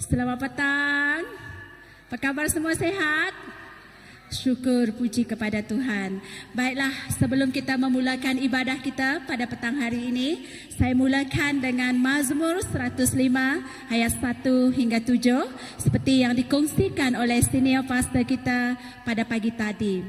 Selamat petang. Apa kabar semua, sehat? Syukur puji kepada Tuhan. Baiklah, sebelum kita memulakan ibadah kita pada petang hari ini, saya mulakan dengan Mazmur 105 ayat 1 hingga 7 seperti yang dikongsikan oleh senior pastor kita pada pagi tadi.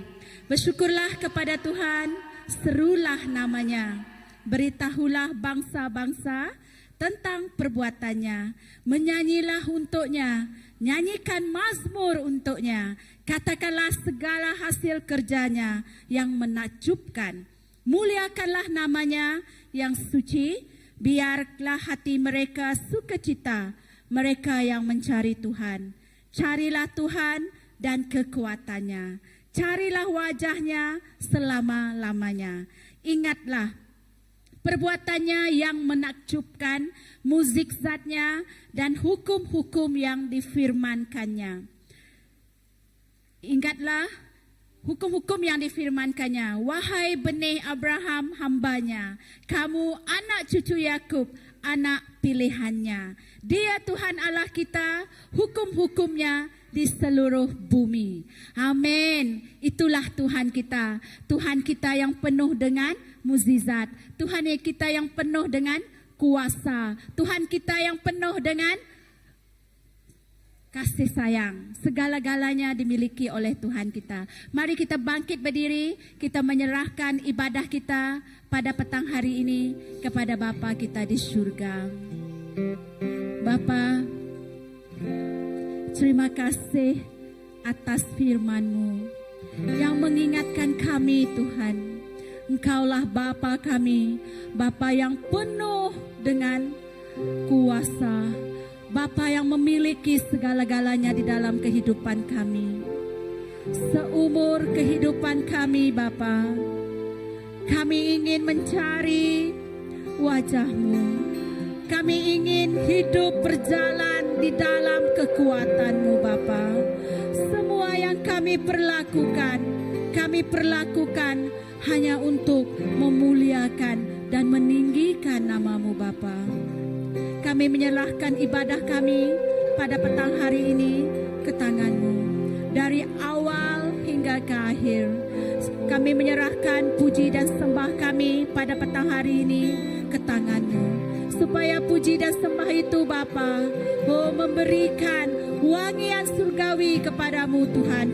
Bersyukurlah kepada Tuhan, serulah namanya, beritahulah bangsa-bangsa tentang perbuatannya, menyanyilah untuknya, nyanyikan mazmur untuknya, katakanlah segala hasil kerjanya yang menakjubkan, muliakanlah namanya yang suci, biarlah hati mereka sukacita, mereka yang mencari Tuhan. Carilah Tuhan dan kekuatannya, carilah wajahnya selama-lamanya. Ingatlah perbuatannya yang menakjubkan, mukjizatnya dan hukum-hukum yang difirmankannya. Ingatlah hukum-hukum yang difirmankannya. Wahai benih Abraham hambanya, kamu anak cucu Yakub, anak pilihannya. Dia Tuhan Allah kita, hukum-hukumnya di seluruh bumi. Amin. Itulah Tuhan kita. Tuhan kita yang penuh dengan mukjizat. Tuhan kita yang penuh dengan kuasa. Tuhan kita yang penuh dengan kasih sayang. Segala-galanya dimiliki oleh Tuhan kita. Mari kita bangkit berdiri. Kita menyerahkan ibadah kita pada petang hari ini kepada Bapa kita di surga. Bapa, terima kasih atas firman-Mu yang mengingatkan kami, Tuhan. Engkaulah Bapa kami, Bapa yang penuh dengan kuasa, Bapa yang memiliki segala-galanya di dalam kehidupan kami. Seumur kehidupan kami, Bapa, kami ingin mencari wajah-Mu. Kami ingin hidup berjalan di dalam kekuatan-Mu, Bapa. Semua yang kami perlakukan hanya untuk memuliakan dan meninggikan nama-Mu, Bapa. Kami menyerahkan ibadah kami pada petang hari ini ke tangan-Mu. Dari awal hingga ke akhir, kami menyerahkan puji dan sembah kami pada petang hari ini ke tangan-Mu. Supaya puji dan sembah itu, Bapa, memberikan wangian surgawi kepadamu, Tuhan.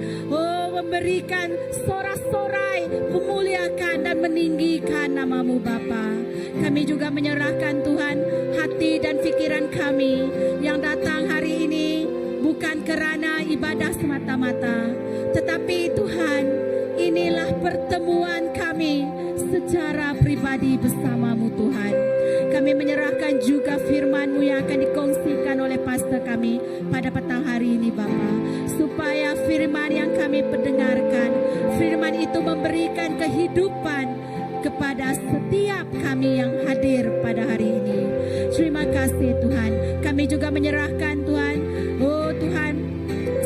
Memberikan sorak-sorai, memuliakan dan meninggikan nama-Mu, Bapa. Kami juga menyerahkan, Tuhan, hati dan pikiran kami yang datang hari ini bukan kerana ibadah semata-mata, tetapi Tuhan, inilah pertemuan kami secara pribadi bersama-Mu, Tuhan. Kami menyerahkan juga firman-Mu yang akan dikongsikan oleh pastor kami pada petang hari ini, Bapa. Supaya firman yang kami pendengarkan, firman itu memberikan kehidupan kepada setiap kami yang hadir pada hari ini. Terima kasih, Tuhan. Kami juga menyerahkan, Tuhan, Tuhan,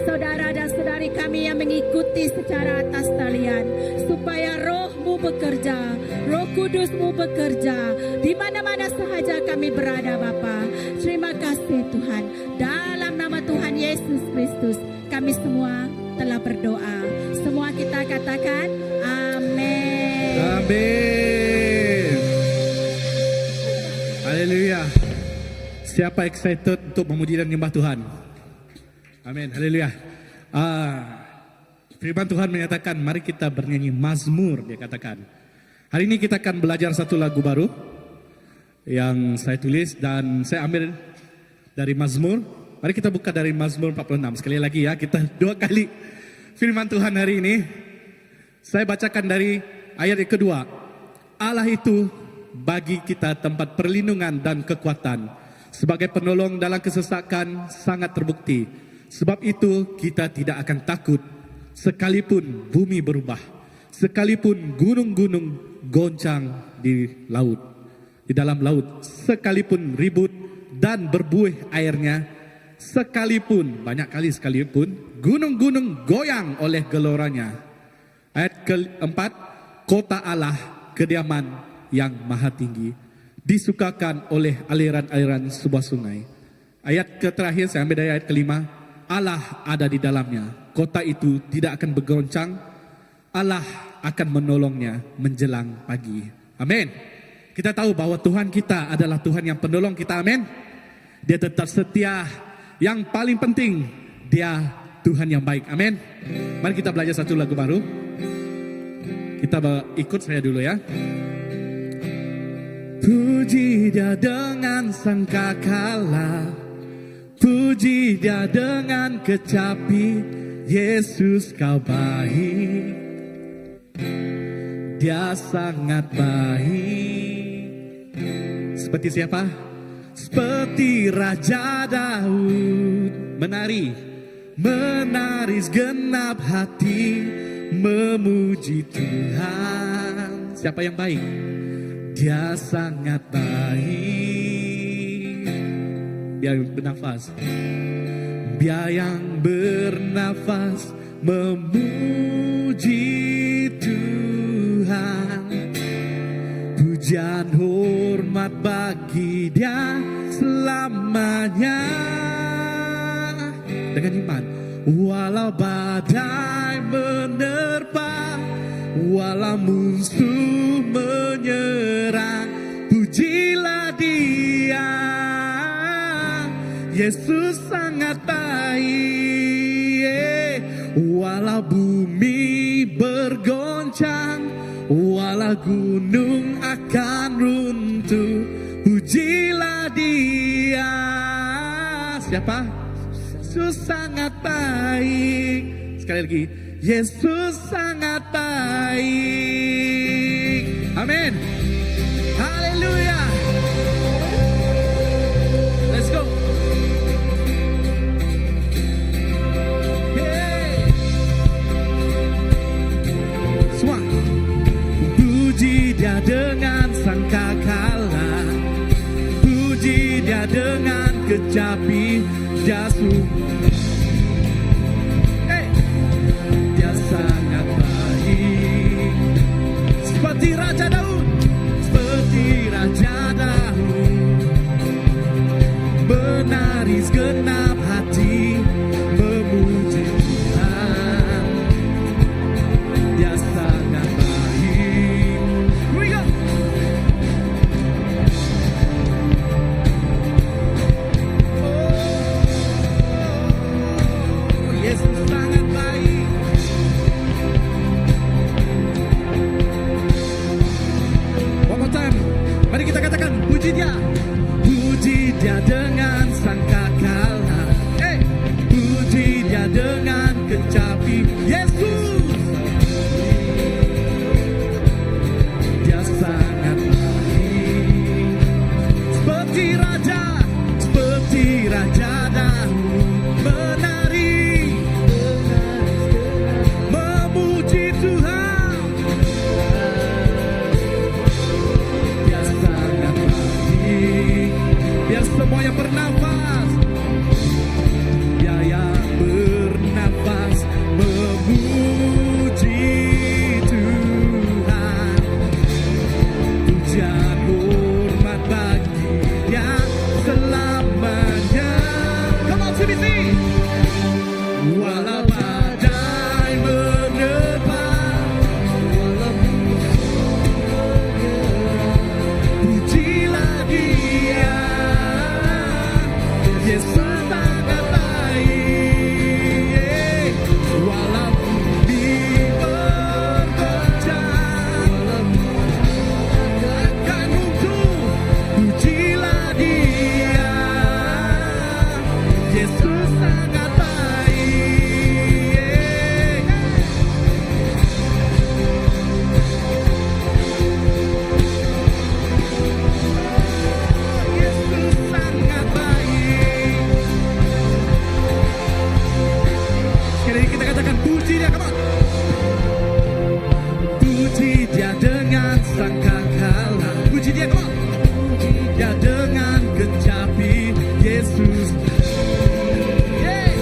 saudara dan saudari kami yang mengikuti secara atas talian, supaya Roh-Mu bekerja, Roh Kudus-Mu bekerja di mana-mana sahaja kami berada, Bapa. Terima kasih, Tuhan. Dalam nama Tuhan Yesus Kristus, kami semua telah berdoa. Semua kita katakan amin. Amin. Haleluya. Siapa excited untuk memuji dan menyembah Tuhan? Amin. Haleluya. Firman Tuhan menyatakan, mari kita bernyanyi mazmur, dia katakan. Hari ini kita akan belajar satu lagu baru yang saya tulis dan saya ambil dari Mazmur. Mari kita buka dari Mazmur 46. Sekali lagi ya, kita dua kali firman Tuhan hari ini. Saya bacakan dari ayat yang kedua. Allah itu bagi kita tempat perlindungan dan kekuatan, sebagai penolong dalam kesesakan sangat terbukti. Sebab itu kita tidak akan takut, sekalipun bumi berubah, sekalipun gunung-gunung goncang di laut, di dalam laut, sekalipun ribut dan berbuih airnya, sekalipun, banyak kali sekalipun, gunung-gunung goyang oleh geloranya. Ayat keempat, kota Allah, kediaman yang maha tinggi, disukakan oleh aliran-aliran sebuah sungai. Ayat terakhir saya ambil dari ayat kelima. Allah ada di dalamnya. Kota itu tidak akan bergoncang. Allah akan menolongnya menjelang pagi. Amin. Kita tahu bahwa Tuhan kita adalah Tuhan yang penolong kita. Amin. Dia tetap setia. Yang paling penting, Dia Tuhan yang baik. Amin. Mari kita belajar satu lagu baru. Kita ikut saya dulu ya. Puji Dia dengan sangkakala, puji Dia dengan kecapi. Yesus kau baik, Dia sangat baik. Seperti siapa? Seperti Raja Daud. Menari segenap hati, memuji Tuhan. Siapa yang baik? Dia sangat baik. Biar bernafas. Biar yang bernafas memuji Tuhan. Pujian hormat bagi Dia selamanya. Dengan iman. Walau badai menerpa, walau musuh menyerang, pujilah Dia. Yesus sangat baik. Walau bumi bergoncang, walau gunung akan runtuh, pujilah Dia. Siapa? Yesus sangat baik. Sekali lagi, Yesus sangat baik. Amin. Haleluya. Let's go. Hey. Semua. Puji Dia dengan sangkakala, puji Dia dengan kecapi. Dia sangat baik. Seperti Raja Daud, seperti Raja Daud. Menari segenap hati, memuji Tuhan. Dia sangat baik. Here we go. Yesus sangat baik. One more time. Mari kita katakan, puji Dia. Puji Dia dengan sangkakala. Puji Dia dengan kecapi. Yesus. Dia sangat baik. Seperti Raja Daud. Menari, memuji Tuhan. Dia sangat baik. Biar semua yang bernafas, Dia yang bernafas memuji Tuhan. Pujian hormat bagi Dia selamanya. Come on, CBC. Walau badai menerpa, walau pujilah Dia. Yesus sangat baik. Walau bumi bergoncang, akan runtuh, pujilah Dia. Yesus sangat baik. Yesus sangat baik. Sekali lagi kita katakan, puji Dia, come on. Puji Dia dengan sangkakala, puji Dia, come on. Puji Dia dengan kecapi. Yesus. Yeah.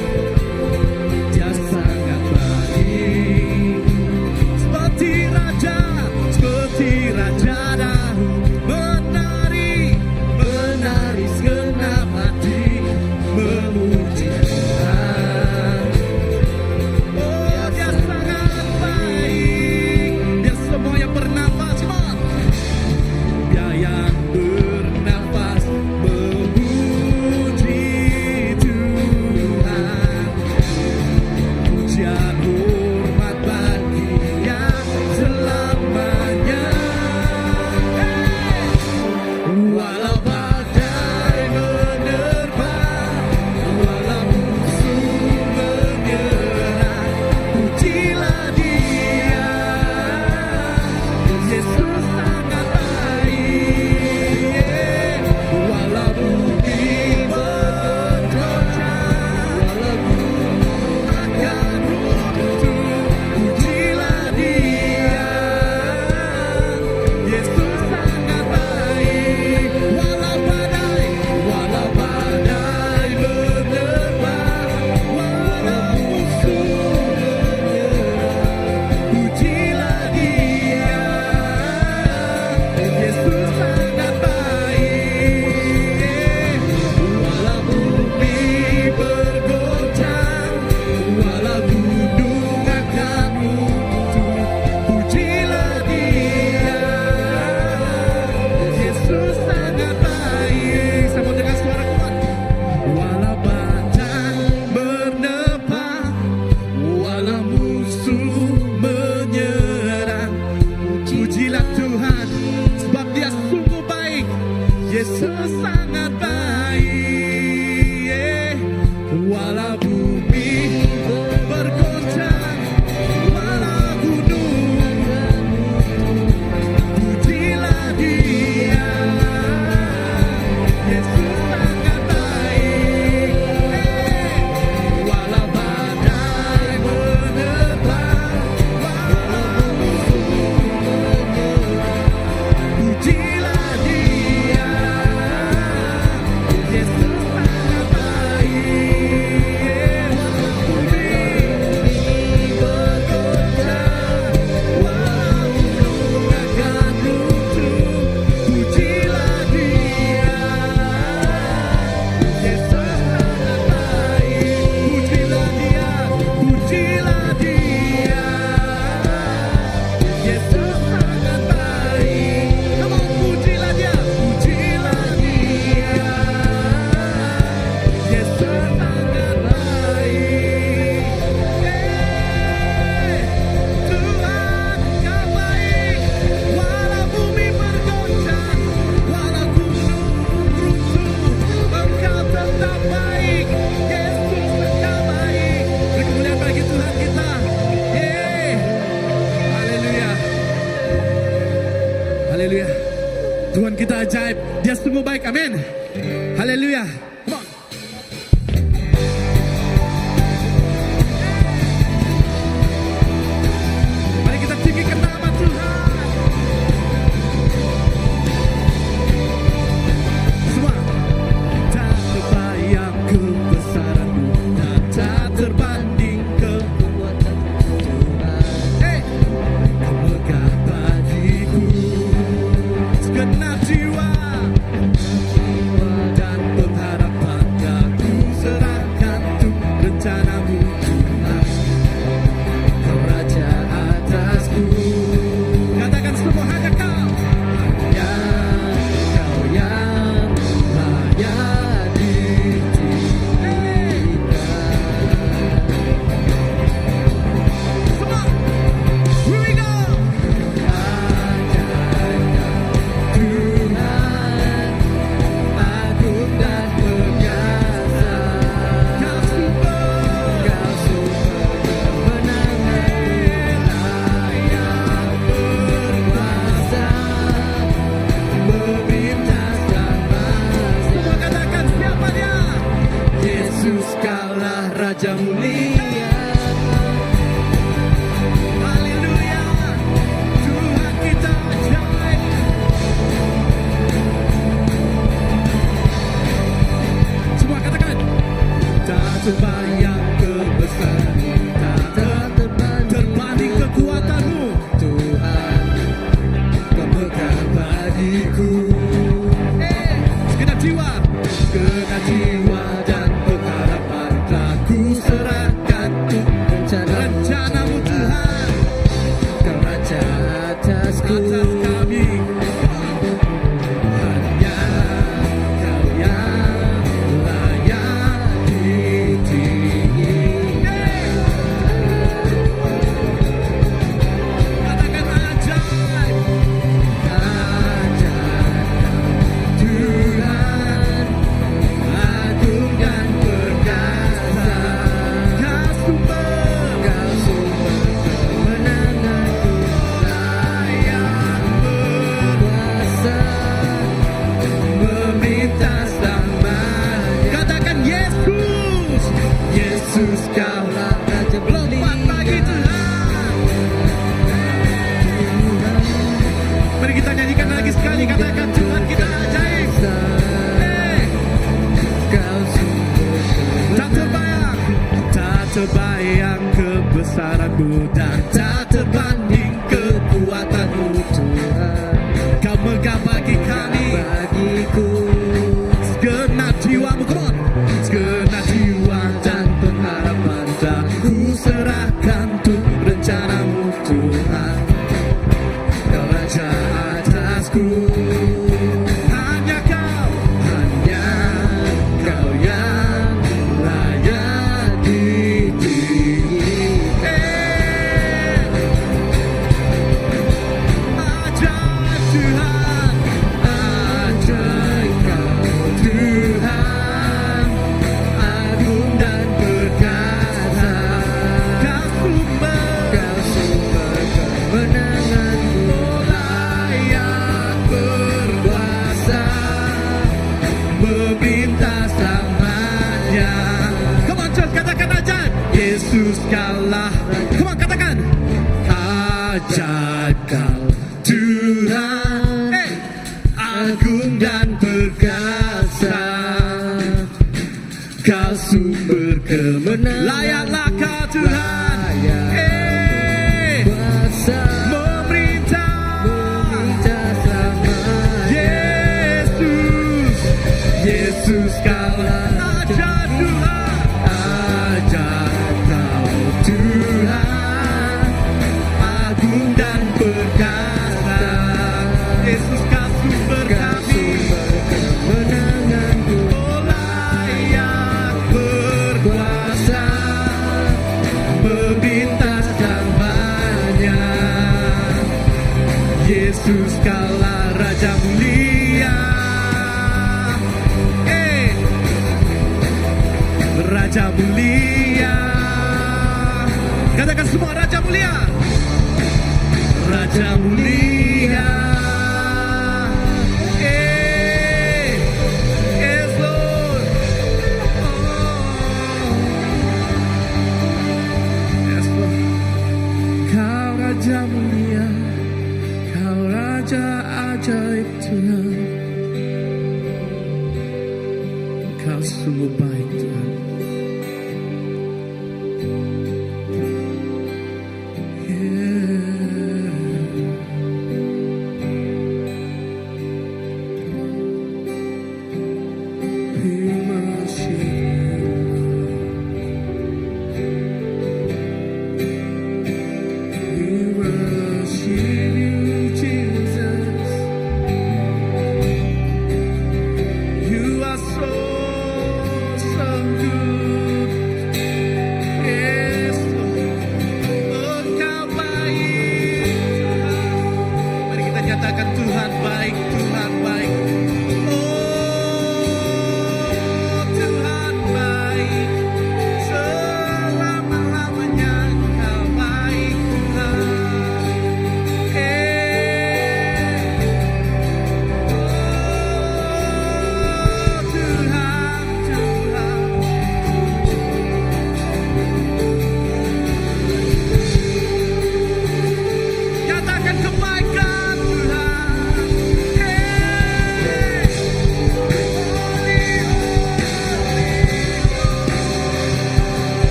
Tuhan kita ajaib, Dia sungguh baik, amin. Haleluya. Come on. Mari kita tinggikan nama Tuhan. Semua. Tak terbayang kebesaran-Mu dan tak terbanding kekuatan Tuhan. Kau megah bagiku segenap jiwa dan pengharapan yang ku serahkan untuk rencana-Mu Tuhan. Kau Raja atasku. Katakan semua, hanya Kau. Hanya Kau yang layak ditinggikan. Come on, here we go. Tuhan, agung dan perkasa. Kau sumber kemenangan, layak berkuasa, meminta selamat. Semua katakan siapa Dia? Yesus, Kaulah Raja mulia. Haleluya. Tuhan kita ajaib. Semua katakan. Tak terbayang kebesaran, tak terbanding kekuatan-Mu Tuhan. Kau megah bagiku. Segenap jiwa dan pengharapan telah ku serahkan untuk rencana-Mu Tuhan. Kau Raja atasku. Atas kami. Hanya Kau yang layak ditinggikan. Katakan ajaib. Ajaib Tuhan, agung dan perkasa. Kau sumber kemenanganku, layak berkuasa, meminta selamat. Katakan Yesus. Yesus, Kaulah Raja lompat bagi Tuhan. Mari kita nyanyikan lagi sekali. Katakan Tuhan kita ajaib. Tak terbayang kebesaran-Mu dan tak terbanding kekuatan-Mu Tuhan. Kau megah bagi kami, bagiku. Segenap jiwa-Mu, come on. Segenap jiwa dan pengharapan telah ku serahkan untuk rencana-Mu Tuhan. Kau Raja atasku. Hanya Kau yang layak ditinggikan. Ajaib Tuhan, ajaib Kau Tuhan, agung dan perkasa. Kau sumber kemenanganku, layak berkuasa, meminta selamatnya. Come on, church, katakan ajaib. Yesus Kaulah. Come on, katakan. Ajaib Kau Tuhan, agung dan perkasa. Kau sumber kemenangan, layaklah Kau Tuhan. Memerintah selamat. Yesus Kaulah ajaib Tuhan. Ajaib Kau Tuhan, agung dan perkasa. Yesus Kau sumber kami, kemenanganku, layak berkuasa, meminta selamanya. Yesus Kaulah Raja mulia. Raja mulia. Katakan semua, Raja mulia. Raja mulia. Tuhan. Engkau sungguh baik Tuhan.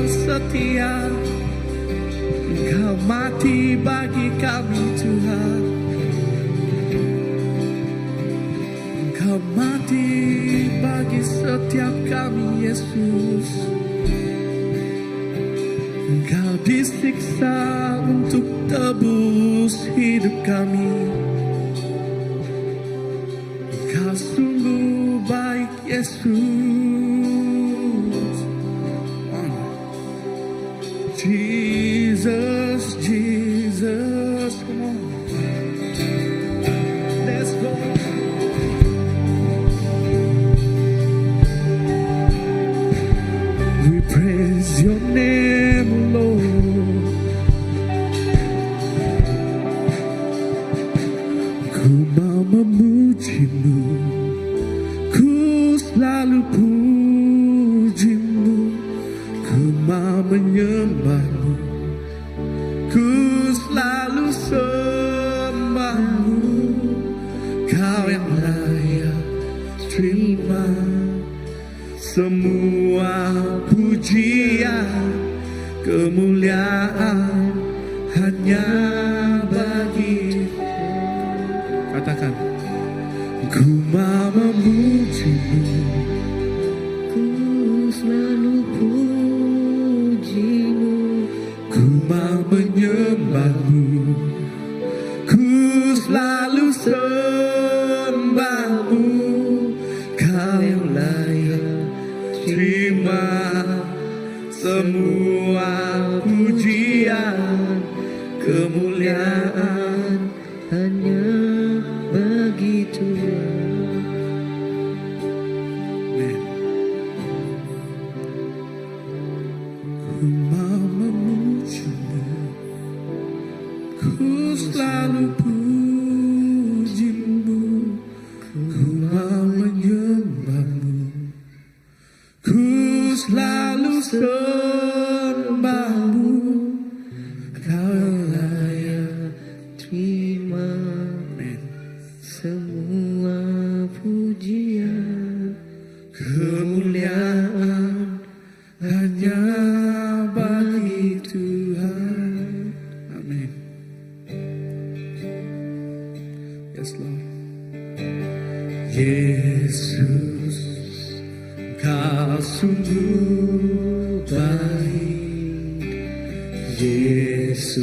Setia, Engkau mati bagi kami Tuhan. Engkau mati bagi setiap kami Yesus. Engkau disiksa untuk tebus hidup kami. Engkau sungguh baik Yesus. Jesus, Jesus, come on. Let's go. We praise your name, Lord. Ku mau memujimu, ku selalu pujimu. Ku mau menyembahmu, ku selalu sembahmu. Kau yang layak terima semua pujian, kemuliaan hanya bagi. Katakan, ku mau memujimu, ku selalu pujimu. Ku mau menyembahmu, ku selalu sembahmu. Kau yang layak terima semua pujian, kemuliaan hanya bagi Tuhan. Ku mau memujimu, ku selalu pujimu. Ku mau menyembahmu, ku selalu sembahmu. Kau layak terima semua pujian, kemuliaan hanya bagi Tuhan. Amin. Yes, Lord. Yesus, Kau sungguh baik. Yesus,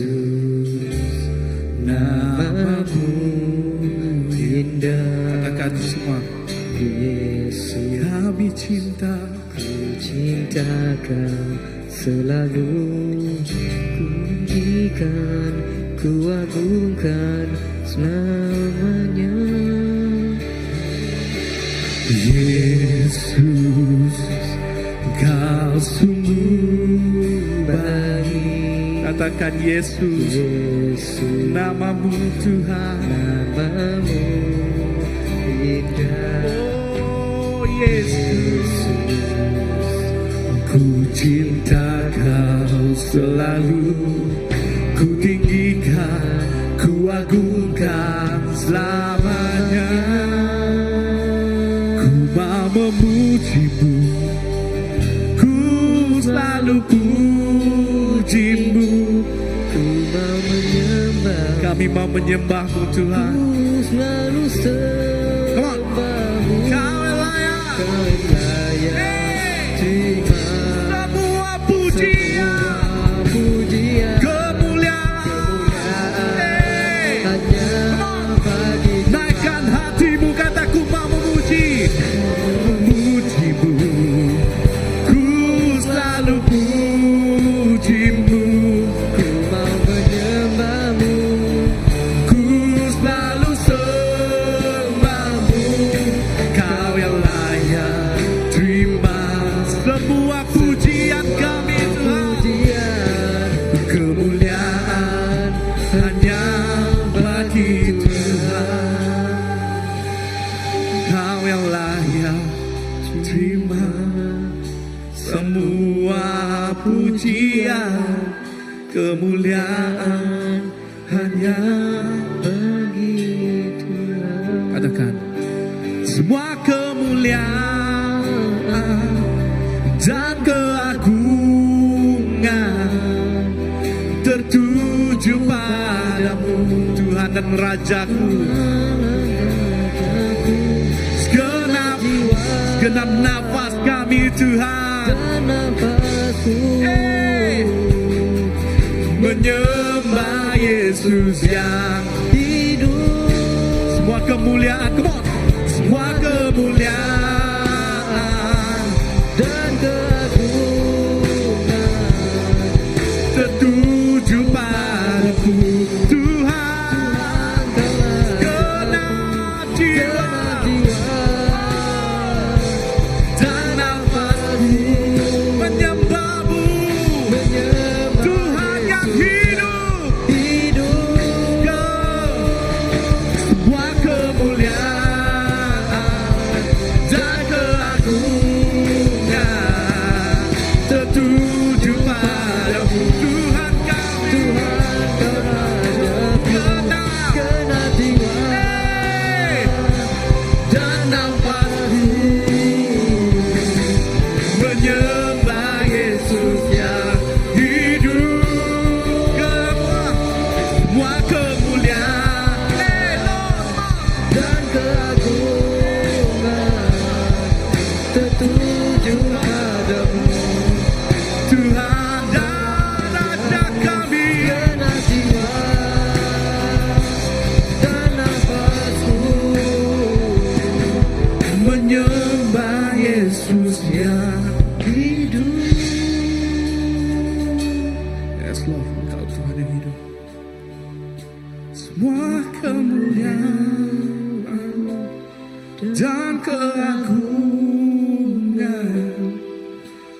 namamu indah. Katakan semua. Yesus, kami cinta. Cinta Kau selalu pujikan, ku agungkan selamanya. Yesus, Kau Kau sungguh baik. Katakan Yesus, namamu Tuhan, namamu indah. Oh Yesus, ku cinta Kau selalu, ku tinggikan, ku agungkan selamanya. Ku mau memujimu, ku selalu pujimu. Ku mau menyembah, Kami mau menyembahmu Tuhan. ku selalu sembahmu. Kau yang layak, Kau yang layak terima semua pujian, semua pujian. kemuliaan. Hanya bagi Naikkan hatimu, kataku mau memuji, memujimu. Ku selalu pujimu, ku mau menyembahmu. ku selalu sembahmu. Kau yang layak terima semua pujian kami Tuhan. Pujian Kemuliaan hanya bagi Tuhan. Kau yang layak terima semua pujian. Kemuliaan hanya bagi Tuhan. katakan semua kemuliaan dan keagungan tertuju padamu Tuhan dan Rajaku. Segenap nafas kami Tuhan, Dan nafasku menyembah Yesus yang hidup. semua kemuliaan, come on, semua kemuliaan Dan keagungan tertuju padamu Tuhan. Genap jiwa dan nafasku menyembahmu Tuhan yang hidup. Semua kemuliaan dan keagungan tertuju padamu Tuhan kami. Genap dan nafasku menyembah Yesus yang hidup. Semua kemuliaan dan keagungan tertuju padamu. Tuhan dan Raja kami. Genap jiwa dan nafasku Menyembah Yesus yang hidup. Yes Lord, Engkau Tuhan yang hidup. Semua kemuliaan dan keagungan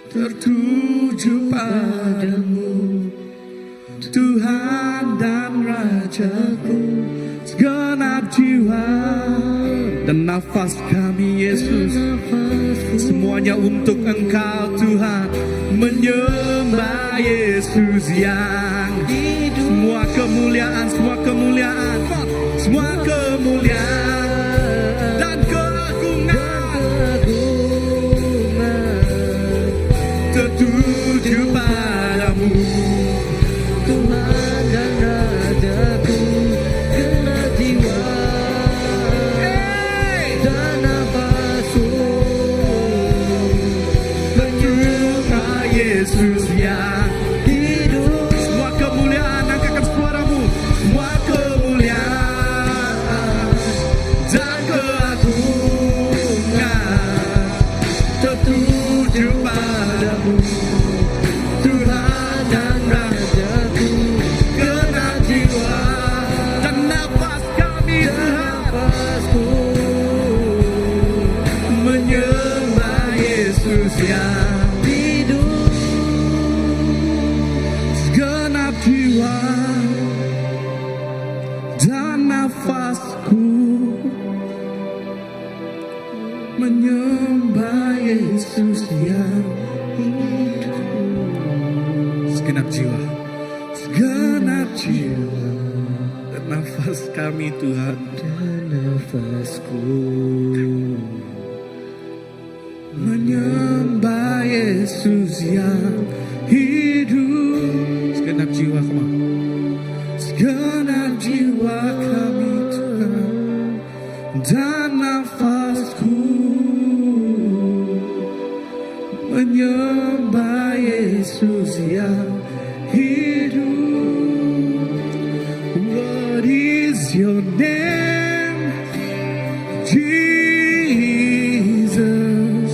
tertuju padamu Tuhan dan Rajaku. Segenap jiwa dan nafas kami Yesus, semuanya untuk Engkau Tuhan. Menyembah Yesus yang Hidup semua kemuliaan, semua kemuliaan, semua kemuliaan dan keagungan tertuju padamu Tuhan dan Rajaku. Genap jiwa dan nafasku menyembah Yesus yang hidup. semua kemuliaan, angkatkan suaramu. Semua kemuliaan nafasku menyembah Yesus yang hidup. Segenap jiwa dan nafas kami Tuhan, Dan nafasku menyembah Yesus yang hidup. Segenap jiwa, come on. Segenap jiwa kami Tuhan, dan nafasku menyembah Yesus yang hidup. What is your name, Jesus?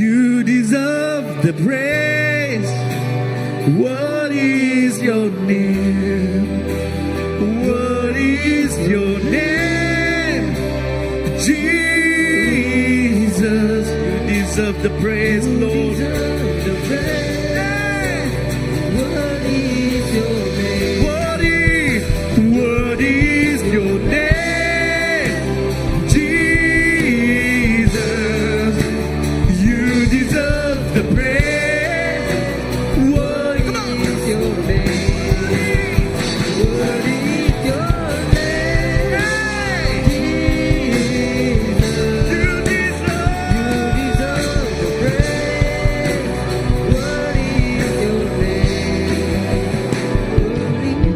You deserve the praise. What is your name? What is your name, Jesus? You deserve the praise, Lord. What is your name? What is your name, Jesus? You deserve the praise. What, come on. Is your name? What is your name? Jesus, You deserve. you deserve the praise. What is your name?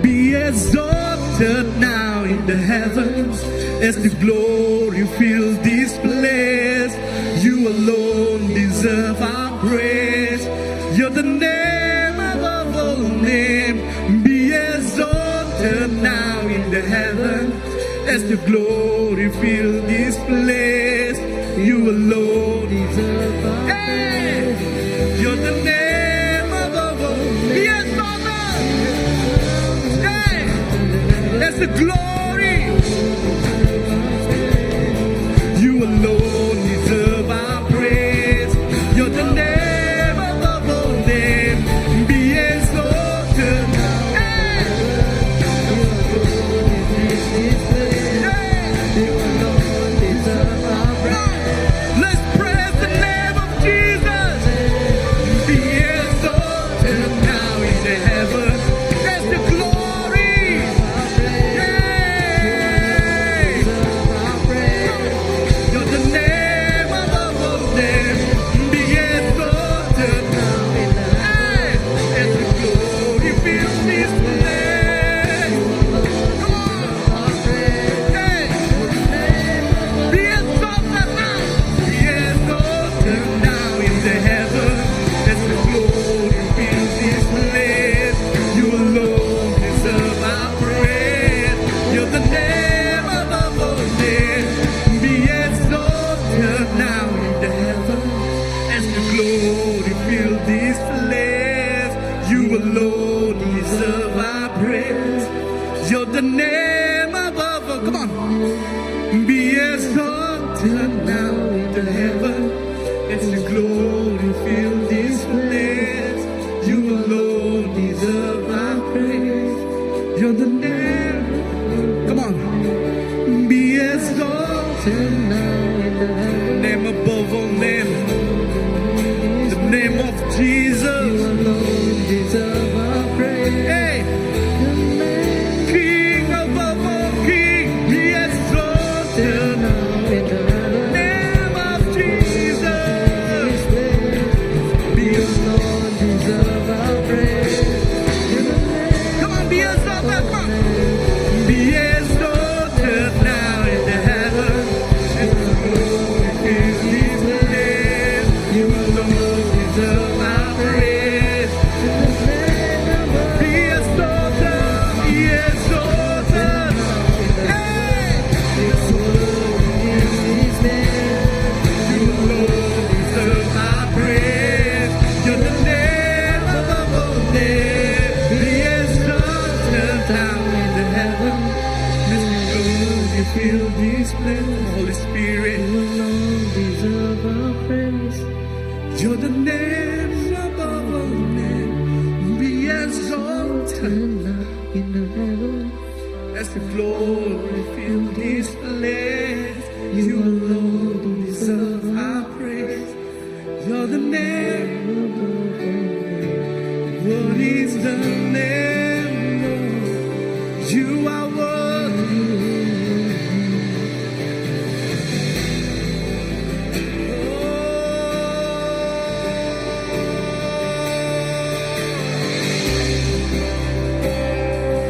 Be exalted now in the heavens as the glory fills this place. You alone deserve our praise. You're the name above all name. Be exalted now in the heavens as the glory fills this place. You alone Deserve our Hey! You're the name above all. Be exalted. Hey! That's the glory. You alone deserve our praise. You're the name above all names. Be exalted. Hey! You alone deserve our praise. Let's praise the name of Jesus. Be exalted now in the heavens. That's the glory. Hey! You're the name above all names. Be exalted now in the heavens. As the glory fills this place. Come on. Hey! Be exalted now. Be exalted now in the heavens. As the glory fills this place. You alone deserve our praise. You're the name above all names. Be exalted now in the heavens. As the glory fills this place. You alone deserve our praise. You're the name above all. Come on. Be exalted now in the heaven as the glory fills this place. You alone deserve our praise. You're the name. Come on. Be exalted now in the heaven. Name above all name. The name of Jesus. Alone deserve our praise. Hey. King above all king. Be exalted. Now in the heaven, Name of Jesus. be alone deserve our praise. Come on, be exalted. Come on. Be exalted now in the heavens. And the glory fills this place. You alone deserve our praise. Be exalted. Be exalted. Hey! You alone deserve our praise. You're the name above all names. Be exalted down in the heaven. As the glory fill this place, Holy Spirit. Alone deserve our praise. You're the name above all names. Be exalted And now in the heaven, as As the glory fill this place, you alone deserve our praise. You're the name. What is the name, Lord? You are worthy.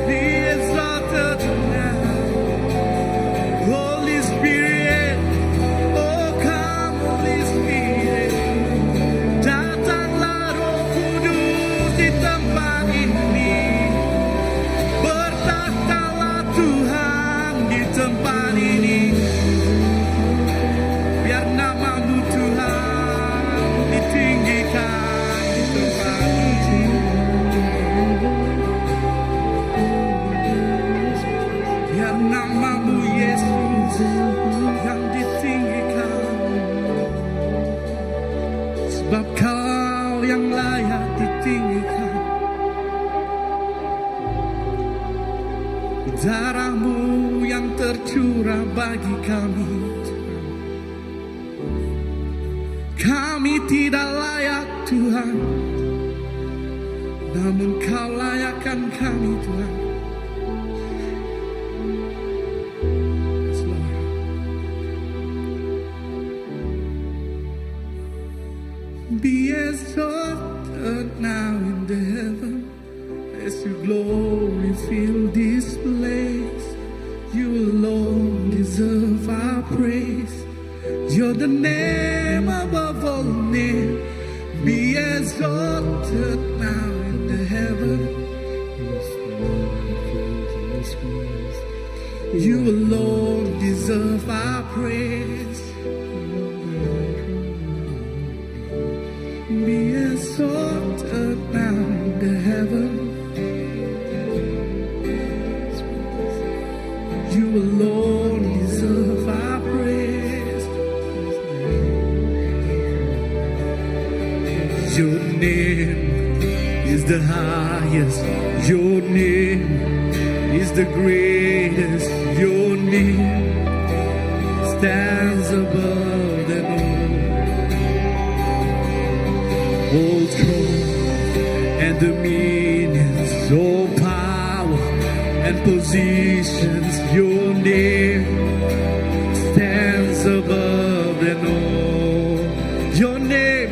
Be exalted now, Holy Spirit. Oh, come, Holy Spirit. Datanglah Roh Kudus di tempat ini. Bertahtalah Tuhan di tempat ini. Biar nama-Mu Tuhan ditinggikan di tempat ini. Biar nama-Mu Yesus yang ditinggikan. Sebab Kau yang layak ditinggikan. Darah-Mu yang tercurah bagi kami. Kami tidak layak Tuhan, namun Kau layakkan kami Tuhan. Yes, Lord. Be exalted now in the heaven, as your glory fill this place. You alone deserve our praise. You're the name above all names. Be exalted now in the heaven. You alone deserve our praise. Be exalted now in the heaven. You alone deserve our praise. Your name is the highest. Your name is the greatest. Your name stands above them all thrones and dominions, all power and positions. Your name stands above them all. Your name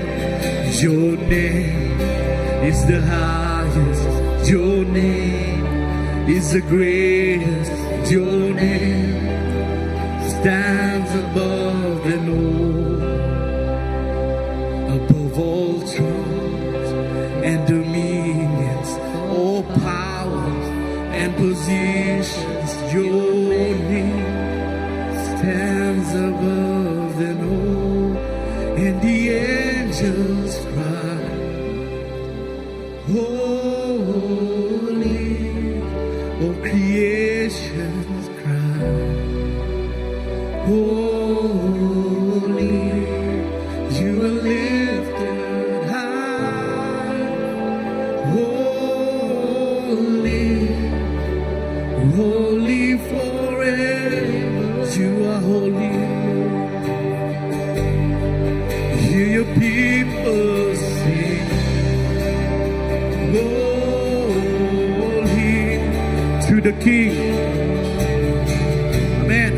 is the highest. Your name is the greatest. Your name stands above them all. Above all thrones and dominions, all powers and positions. Your name stands above them all. And the angels cry, holy. All creations cry, holy. You are lifted high, holy, holy forever. You are holy. Hear your people sing, holy to the King. Amen.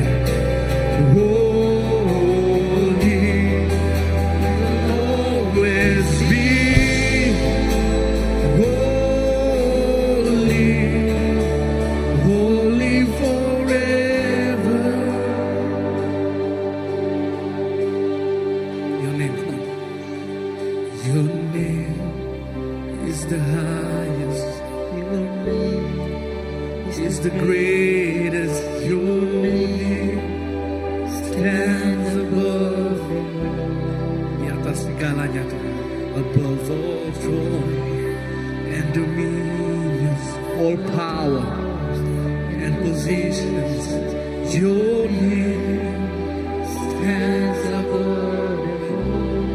Holy, always be holy, holy forever. Your name is the highest. Your name is the greatest. Your name stands above di atas segalanya Tuhan. Above all throne and dominions, all power and positions. Your name stands above all.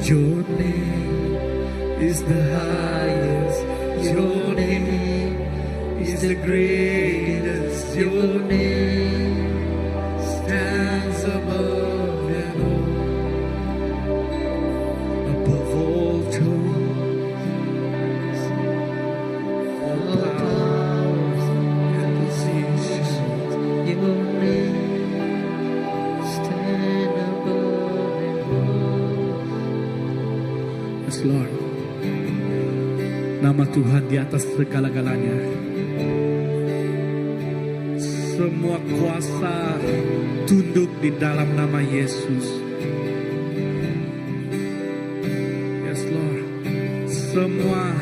Your name is the highest. Your name the greatest. Your name stands above them all. Above all thrones, all powers and positions. Your name stand above them all. Yes, Lord. Nama Tuhan di atas segala-galanya. Semua kuasa tunduk di dalam nama Yesus. Yes, Lord. Semua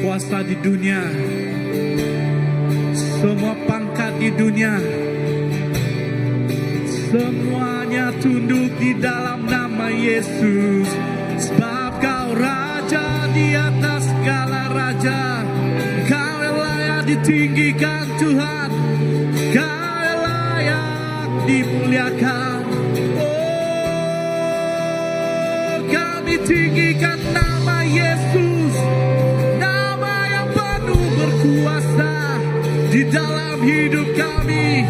kuasa di dunia, semua pangkat di dunia, semuanya tunduk di dalam nama Yesus. Sebab Kau Raja di atas segala raja, Kau yang layak ditinggikan Tuhan, Kau yang layak dimuliakan. Oh, kami tinggikan nama Yesus, nama yang penuh berkuasa di dalam hidup kami.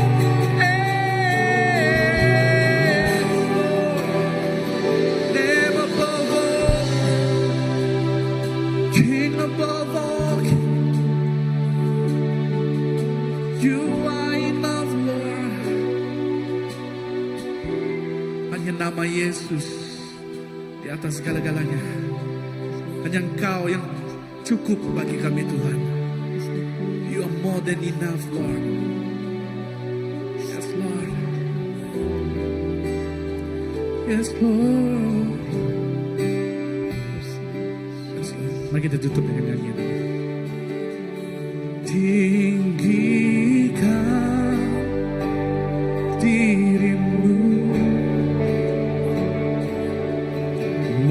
Name above all, King above all, You are enough, Lord. Hanya nama Yesus di atas segala-galanya. Hanya Engkau yang cukup bagi kami, Tuhan. You are more than enough, Lord. Yes, Lord. Yes, Lord. Yes, Lord. Mari kita tutup dengan nyanyian. Tinggikan dirimu,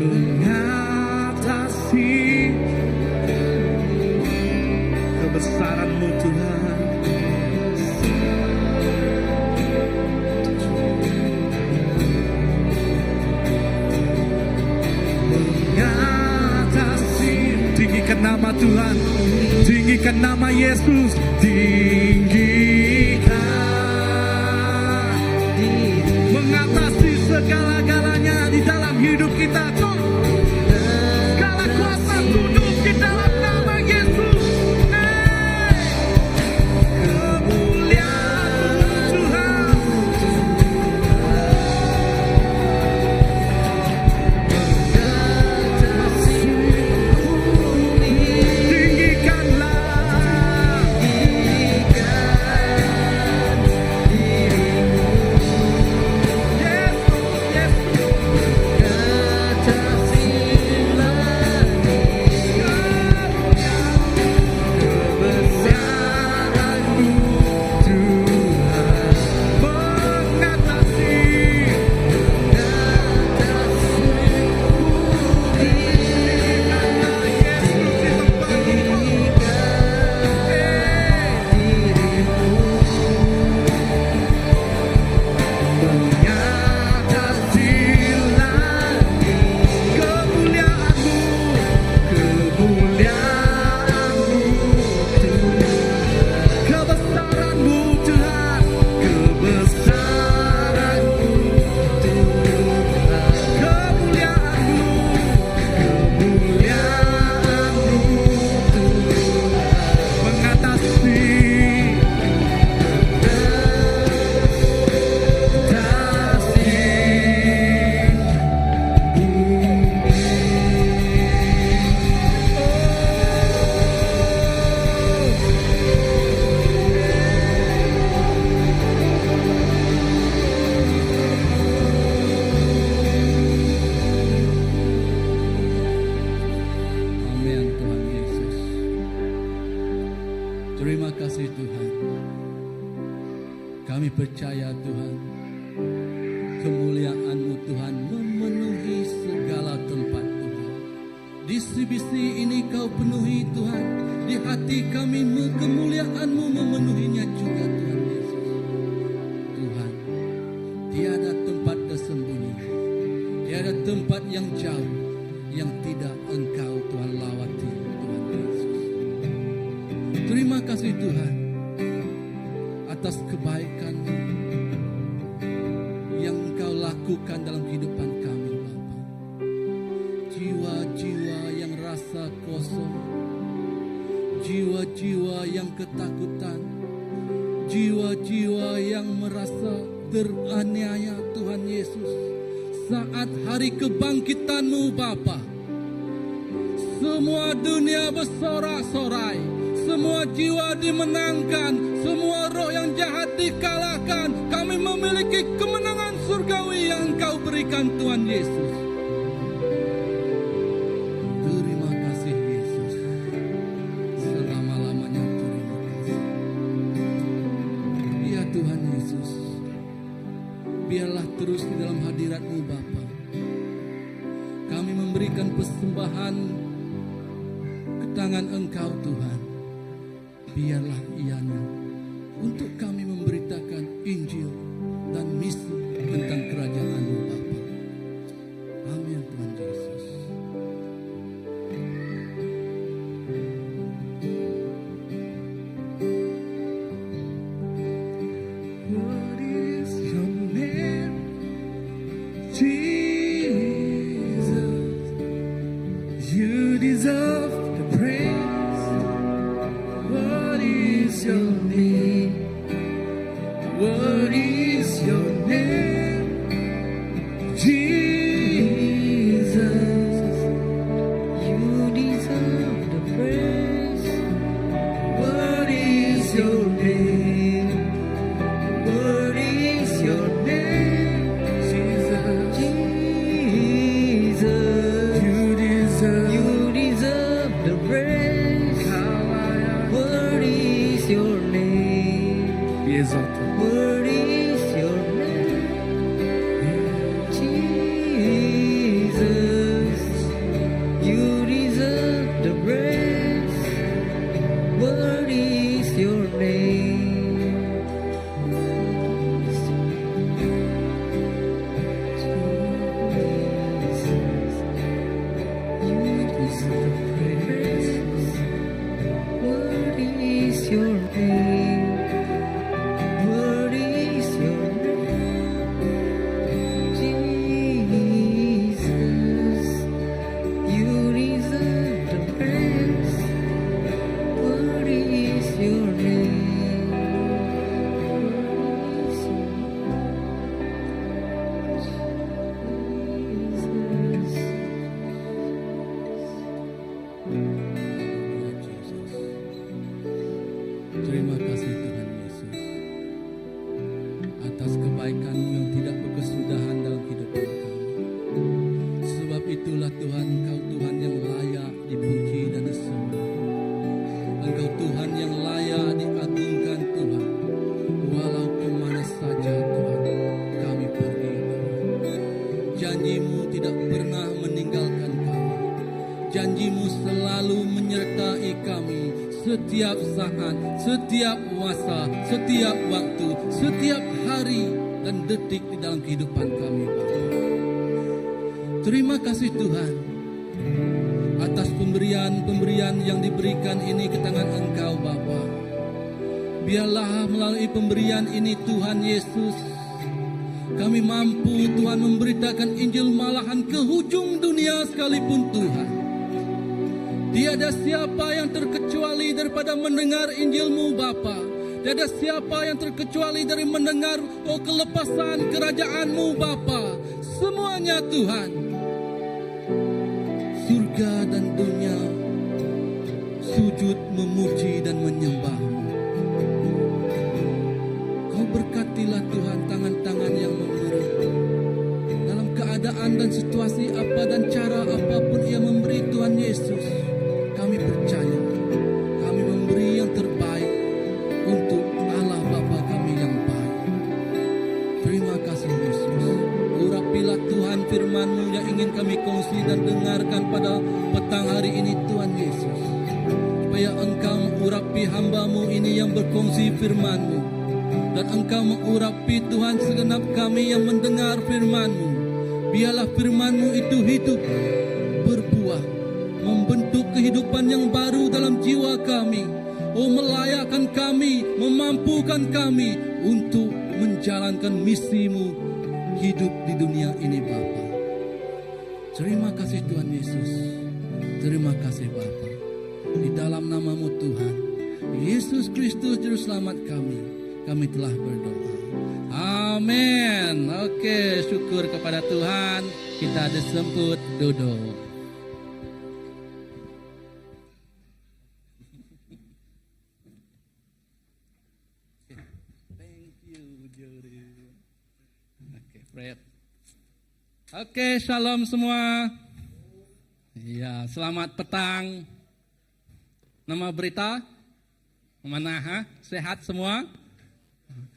mengatasi kebesaran-Mu, Tuhan. Mengatasi, tinggikan nama Tuhan, tinggikan nama Yesus, tinggikan, mengatasi segala-galanya di dalam hidup kita. Segala kuasa tunduk di dalam nama Yesus. Kemuliaan Tuhan, tinggikanlah. Terima kasih Tuhan. Kami percaya Tuhan, kemuliaan-Mu Tuhan memenuhi segala tempat Tuhan. Distribusi ini Kau penuhi Tuhan. Di hati kami kemuliaan-Mu memenuhinya juga Tuhan Yesus. Tuhan, tiada tempat tersembunyi, tiada tempat yang jauh yang tidak Engkau Tuhan lawati Tuhan Yesus. Terima kasih kasih Tuhan atas kebaikan yang Engkau lakukan dalam kehidupan kami, Bapa. Jiwa-jiwa yang rasa kosong, jiwa-jiwa yang ketakutan, jiwa-jiwa yang merasa teraniaya, Tuhan Yesus. Saat hari kebangkitan-Mu, Bapa, semua dunia bersorak-sorai, semua jiwa dimenangkan, semua roh yang jahat dikalahkan. Kami memiliki kemenangan surgawi yang Engkau berikan, Tuhan Yesus. Terima kasih Yesus, selama-lamanya terima kasih. Ya Tuhan Yesus, biarlah terus di dalam hadirat-Mu Bapa, kami memberikan persembahan ke tangan Engkau Tuhan. Biarlah ianya untuk kami memberitakan Injil dan misi tentang kerajaan-Mu Bapa. Amin Tuhan Yesus. What is your name, Jesus? You deserve the praise. What is your name? What is your name, Jesus? You deserve the praise. What is your name? What is your name, Jesus? Jesus, you deserve the praise. What is your name? Be exalted. What is your name, Jesus? You deserve the praise. What is your name? What is your name? What is your name? Jesus, you deserve the praise. What is your name? Terima kasih Tuhan Yesus atas kebaikan-Mu yang tidak berkesudahan dalam kehidupan kami. Sebab itulah Tuhan, Engkau Tuhan yang layak dipuji dan disembah. Engkau Tuhan yang layak diagungkan Tuhan. Walau kemana saja Tuhan kami pergi, janji-Mu tidak pernah meninggalkan kami. Janji-Mu selalu menyertai kami setiap saat, setiap masa, setiap waktu, setiap hari dan detik di dalam kehidupan kami, Bapa. Terima kasih Tuhan atas pemberian-pemberian yang diberikan ini ke tangan Engkau, Bapa. Biarlah melalui pemberian ini Tuhan Yesus, kami mampu Tuhan memberitakan Injil malahan ke hujung dunia sekalipun Tuhan. Tiada siapa yang terkecuali daripada mendengar Injil-Mu Bapa. Tiada siapa yang terkecuali dari mendengar kelepasan kerajaan-Mu Bapa. Semuanya Tuhan, surga dan dunia sujud memuji dan menyembah-Mu. Kau berkatilah Tuhan tangan-tangan yang memberi. Dalam keadaan dan situasi apa dan cara apapun ia memberi Tuhan Yesus, kami percaya, kami memberi yang terbaik untuk Allah Bapa kami yang baik. Terima kasih Yesus. Urapilah Tuhan firman-Mu yang ingin kami kongsi dan dengarkan pada petang hari ini Tuhan Yesus. Supaya Engkau mengurapi hamba-Mu ini yang berkongsi firman-Mu. Dan Engkau mengurapi Tuhan segenap kami yang mendengar firman-Mu. Biarlah firman-Mu itu hidup, berbuah, membentuk kehidupan yang baru dalam jiwa kami. melayakan kami, memampukan kami untuk menjalankan misimu hidup di dunia ini Bapa. Terima kasih Tuhan Yesus. Terima kasih Bapa. Di dalam namamu Tuhan, Yesus Kristus Juru Selamat kami telah berdoa. Amin. Oke, syukur kepada Tuhan. Kita disebut duduk. Thank you, Juri. Oke, Fred. Oke, shalom semua. Ya, selamat petang. Nama berita? Mana? Ha? Sehat semua?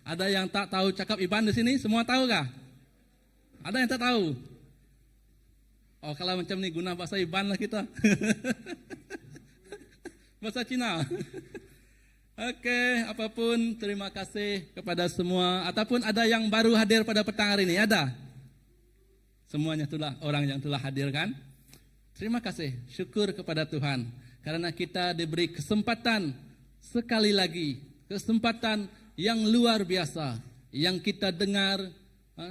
Ada yang tak tahu cakap Iban di sini? Semua tahu kah? Ada yang tak tahu? Oh, kalau macam ni guna bahasa Iban lah kita. Bahasa Cina. Oke, apapun terima kasih kepada semua. Ataupun ada yang baru hadir pada petang hari ini? Ada? Semuanya itulah orang yang telah hadir kan? Terima kasih, syukur kepada Tuhan. Karena kita diberi kesempatan sekali lagi. Kesempatan yang luar biasa. Yang kita dengar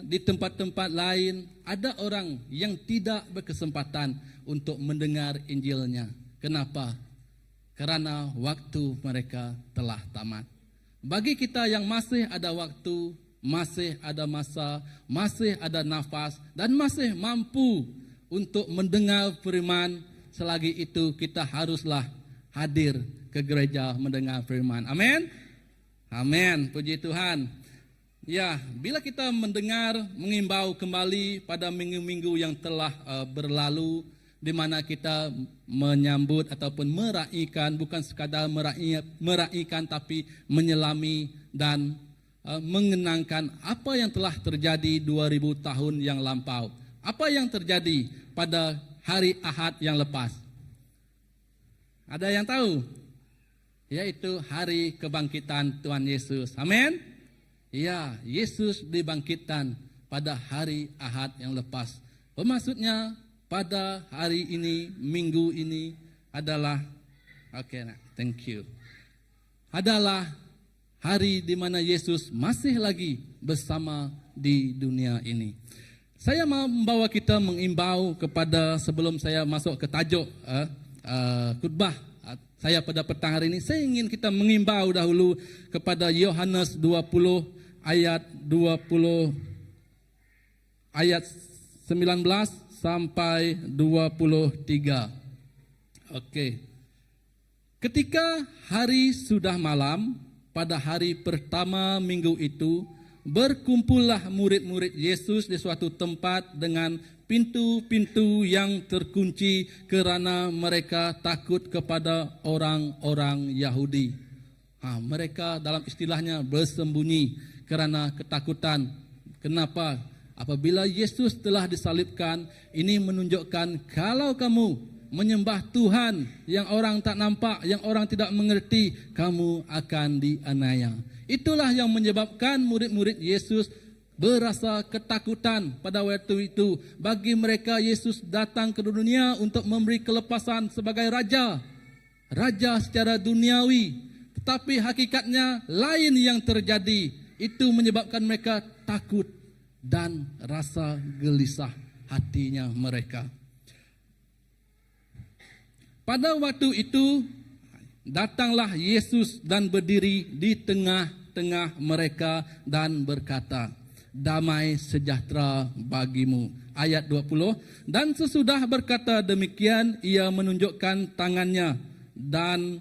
di tempat-tempat lain. Ada orang yang tidak berkesempatan untuk mendengar Injilnya. Kenapa? Karena waktu mereka telah tamat. Bagi kita yang masih ada waktu, masih ada masa, masih ada nafas, dan masih mampu untuk mendengar firman, selagi itu kita haruslah hadir ke gereja mendengar firman. Amin. Amin. Puji Tuhan. Ya, bila kita mendengar, mengimbau kembali pada minggu-minggu yang telah berlalu, di mana kita menyambut ataupun meraihkan, bukan sekadar meraihkan, tapi menyelami dan mengenangkan apa yang telah terjadi 2000 tahun yang lampau. Apa yang terjadi pada hari Ahad yang lepas? Ada yang tahu? Yaitu hari kebangkitan Tuhan Yesus. Amin. Ya, Yesus dibangkitkan pada hari Ahad yang lepas. Maksudnya pada hari ini, minggu ini adalah, thank you. Adalah hari di mana Yesus masih lagi bersama di dunia ini. Saya mau membawa kita mengimbau kepada, sebelum saya masuk ke tajuk khutbah saya pada petang hari ini, saya ingin kita mengimbau dahulu kepada Yohanes 20 ayat 19 sampai 23. Oke. Ketika hari sudah malam, pada hari pertama minggu itu, berkumpullah murid-murid Yesus di suatu tempat dengan pintu-pintu yang terkunci kerana mereka takut kepada orang-orang Yahudi. Mereka dalam istilahnya bersembunyi kerana ketakutan. Kenapa? Apabila Yesus telah disalibkan, ini menunjukkan kalau kamu menyembah Tuhan yang orang tak nampak, yang orang tidak mengerti, kamu akan dianiaya. Itulah yang menyebabkan murid-murid Yesus berasa ketakutan pada waktu itu. Bagi mereka, Yesus datang ke dunia untuk memberi kelepasan sebagai raja. Raja secara duniawi. Tetapi hakikatnya lain yang terjadi. Itu menyebabkan mereka takut dan rasa gelisah hatinya mereka. Pada waktu itu, datanglah Yesus dan berdiri di tengah-tengah mereka dan berkata, damai sejahtera bagimu. Ayat 20. Dan sesudah berkata demikian, ia menunjukkan tangannya dan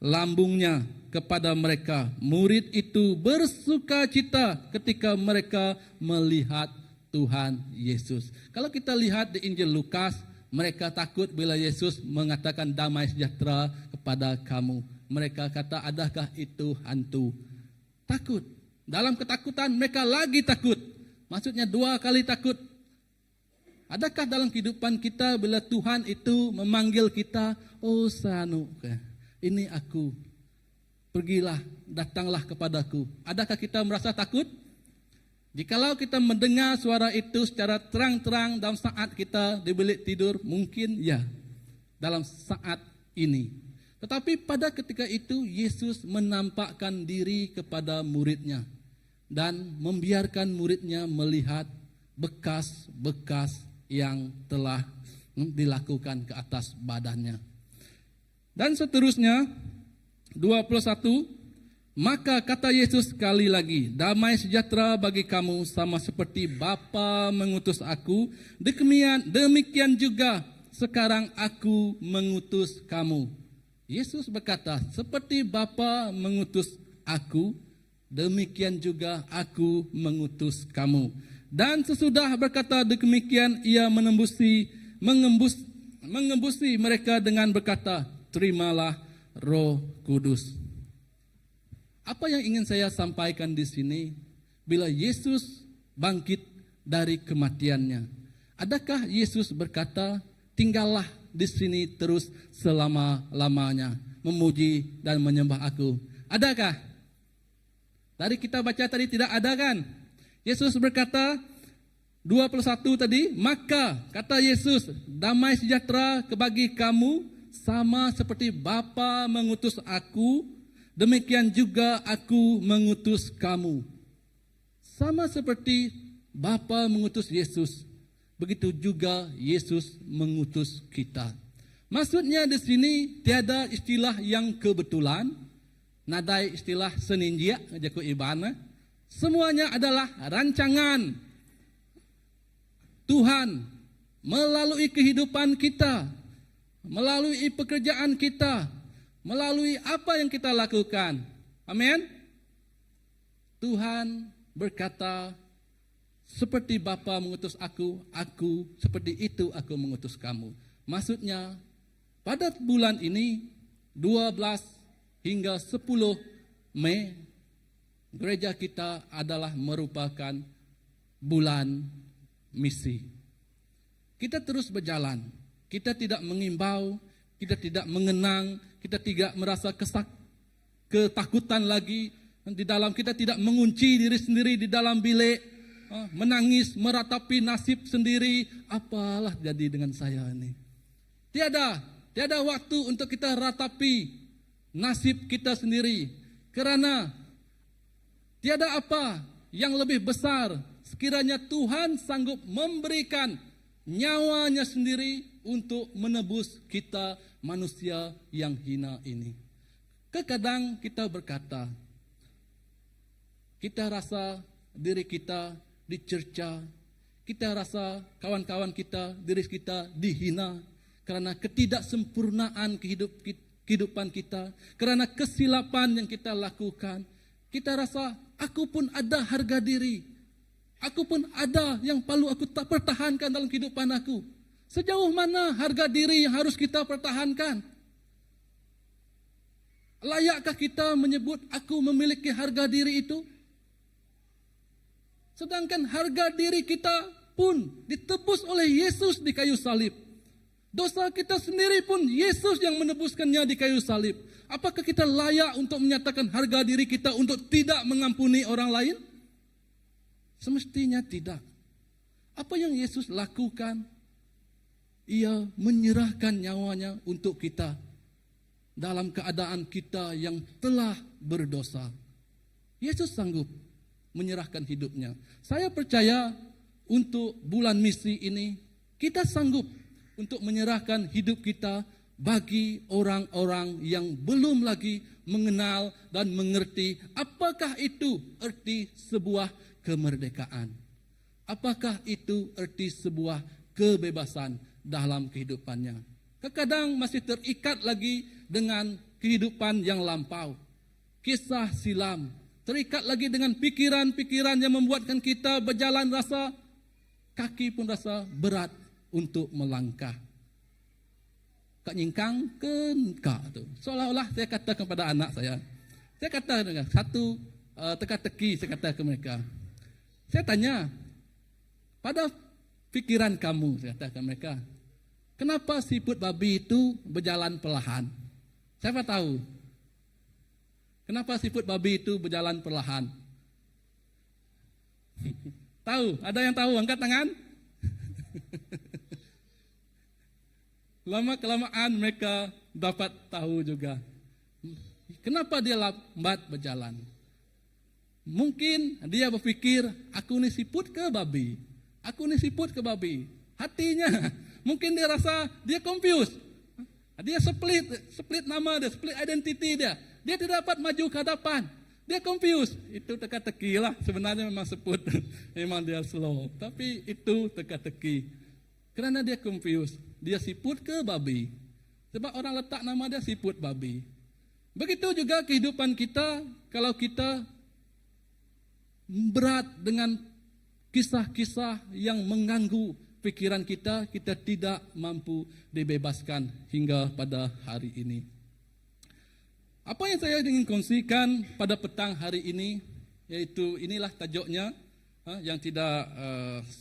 lambungnya kepada mereka. Murid itu bersuka cita ketika mereka melihat Tuhan Yesus. Kalau kita lihat di Injil Lukas, mereka takut bila Yesus mengatakan damai sejahtera kepada kamu. Mereka kata, adakah itu hantu? Takut. Dalam ketakutan mereka lagi takut. Maksudnya 2 kali takut. Adakah dalam kehidupan kita bila Tuhan itu memanggil kita, oh Sanu, ini aku, pergilah, datanglah kepadaku. Adakah kita merasa takut? Jikalau kita mendengar suara itu secara terang-terang dalam saat kita di bilik tidur, mungkin ya, dalam saat ini. Tetapi pada ketika itu Yesus menampakkan diri kepada muridnya dan membiarkan muridnya melihat bekas-bekas yang telah dilakukan ke atas badannya. Dan seterusnya 21, maka kata Yesus sekali lagi, damai sejahtera bagi kamu sama seperti Bapa mengutus aku, demikian juga sekarang aku mengutus kamu. Yesus berkata, seperti Bapa mengutus aku, demikian juga aku mengutus kamu. Dan sesudah berkata demikian, ia mengembusi mereka dengan berkata, terimalah Roh Kudus. Apa yang ingin saya sampaikan di sini? Bila Yesus bangkit dari kematiannya, adakah Yesus berkata, tinggallah di sini terus selama-lamanya, memuji dan menyembah aku? Adakah? Tadi kita baca tadi tidak ada kan? Yesus berkata 21 tadi, maka kata Yesus, damai sejahtera bagi kamu sama seperti Bapa mengutus aku, demikian juga aku mengutus kamu. Sama seperti Bapa mengutus Yesus, begitu juga Yesus mengutus kita. Maksudnya di sini tiada istilah yang kebetulan, nadai istilah seninjia jaku ibana. Semuanya adalah rancangan Tuhan melalui kehidupan kita, melalui pekerjaan kita, melalui apa yang kita lakukan. Amin. Tuhan berkata, seperti Bapa mengutus aku seperti itu aku mengutus kamu. Maksudnya pada bulan ini 12 hingga 10 Mei gereja kita adalah merupakan bulan misi. Kita terus berjalan. Kita tidak mengimbau, kita tidak mengenang, kita tidak merasa ketakutan lagi di dalam, kita tidak mengunci diri sendiri di dalam bilik, menangis, meratapi nasib sendiri. Apalah jadi dengan saya ini? Tiada waktu untuk kita ratapi nasib kita sendiri. Kerana tiada apa yang lebih besar sekiranya Tuhan sanggup memberikan nyawanya sendiri untuk menebus kita manusia yang hina ini. Kadang kita berkata, kita rasa diri kita dicerca, kita rasa kawan-kawan kita, diri kita dihina karena ketidaksempurnaan kehidupan kita, karena kesilapan yang kita lakukan. Kita rasa aku pun ada harga diri, aku pun ada yang perlu aku tak pertahankan dalam kehidupan aku. Sejauh mana harga diri yang harus kita pertahankan? Layakkah kita menyebut aku memiliki harga diri itu? Sedangkan harga diri kita pun ditebus oleh Yesus di kayu salib. Dosa kita sendiri pun Yesus yang menebuskannya di kayu salib. Apakah kita layak untuk menyatakan harga diri kita untuk tidak mengampuni orang lain? Semestinya tidak. Apa yang Yesus lakukan? Ia menyerahkan nyawanya untuk kita dalam keadaan kita yang telah berdosa. Yesus sanggup menyerahkan hidupnya. Saya percaya untuk bulan misi ini kita sanggup untuk menyerahkan hidup kita bagi orang-orang yang belum lagi mengenal dan mengerti apakah itu arti sebuah kemerdekaan. Apakah itu arti sebuah kebebasan dalam kehidupannya. Kadang masih terikat lagi dengan kehidupan yang lampau. Kisah silam. Terikat lagi dengan pikiran-pikiran yang membuatkan kita berjalan rasa kaki pun rasa berat untuk melangkah. Kak nyingkang kak tu. Seolah-olah saya kata kepada anak saya. Saya kata dengan satu teka-teki saya kata ke mereka. Saya tanya, pada pikiran kamu, saya kata ke mereka, kenapa siput babi itu berjalan perlahan? Siapa tahu? Kenapa siput babi itu berjalan perlahan? Tahu? Ada yang tahu? Angkat tangan. Lama-kelamaan mereka dapat tahu juga kenapa dia lambat berjalan. Mungkin dia berpikir, aku ni siput ke babi? Aku ni siput ke babi? Hatinya, mungkin dia rasa dia confused. Dia split nama dia, split identity dia. Dia tidak dapat maju ke hadapan. Dia confused. Itu teka-teki lah. Sebenarnya memang siput. Memang dia slow. Tapi itu teka-teki. Kerana dia confused. Dia siput ke babi? Sebab orang letak nama dia siput babi. Begitu juga kehidupan kita. Kalau kita berat dengan kisah-kisah yang mengganggu pikiran kita, kita tidak mampu dibebaskan hingga pada hari ini. Apa yang saya ingin kongsikan pada petang hari ini, yaitu inilah tajuknya, yang tidak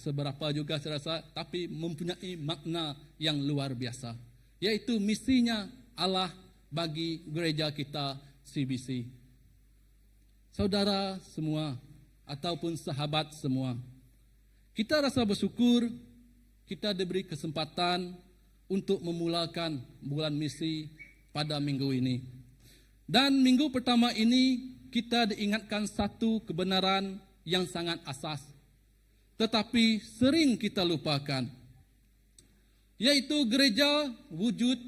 seberapa juga saya rasa, tapi mempunyai makna yang luar biasa, yaitu misinya Allah bagi gereja kita CBC. Saudara semua, ataupun sahabat semua, kita rasa bersyukur kita diberi kesempatan untuk memulakan bulan misi pada minggu ini. Dan minggu pertama ini kita diingatkan satu kebenaran yang sangat asas, tetapi sering kita lupakan, yaitu gereja wujud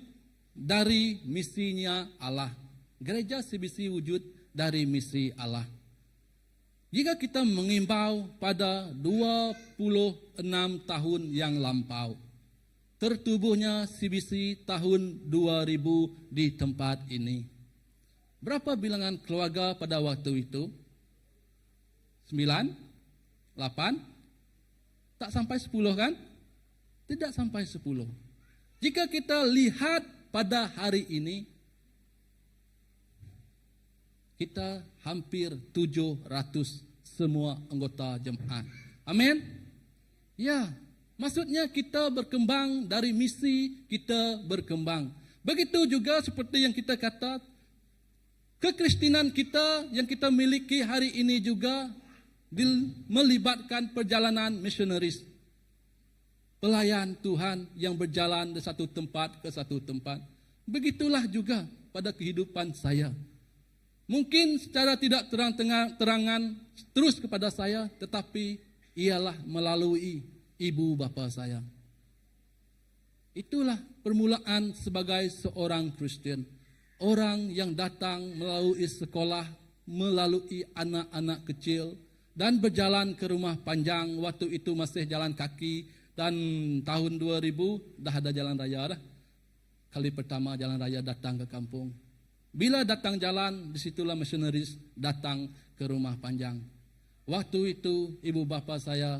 dari misinya Allah. Gereja CBC wujud dari misi Allah. Jika kita mengimbau pada 26 tahun yang lampau, tertubuhnya CBC tahun 2000 di tempat ini. Berapa bilangan keluarga pada waktu itu? 9? 8? Tak sampai 10 kan? Tidak sampai 10. Jika kita lihat pada hari ini, kita hampir 700 semua anggota jemaat. Amin? Ya, maksudnya kita berkembang dari misi, kita berkembang. Begitu juga seperti yang kita kata, kekristenan kita yang kita miliki hari ini juga melibatkan perjalanan misionaris. Pelayan Tuhan yang berjalan dari satu tempat ke satu tempat. Begitulah juga pada kehidupan saya. Mungkin secara tidak terang-terangan terus kepada saya, tetapi ialah melalui ibu bapa saya. Itulah permulaan sebagai seorang Kristen. Orang yang datang melalui sekolah, melalui anak-anak kecil, dan berjalan ke rumah panjang. Waktu itu masih jalan kaki, dan tahun 2000 dah ada jalan raya dah. Kali pertama jalan raya datang ke kampung. Bila datang jalan, disitulah misionaris datang ke rumah panjang. Waktu itu ibu bapa saya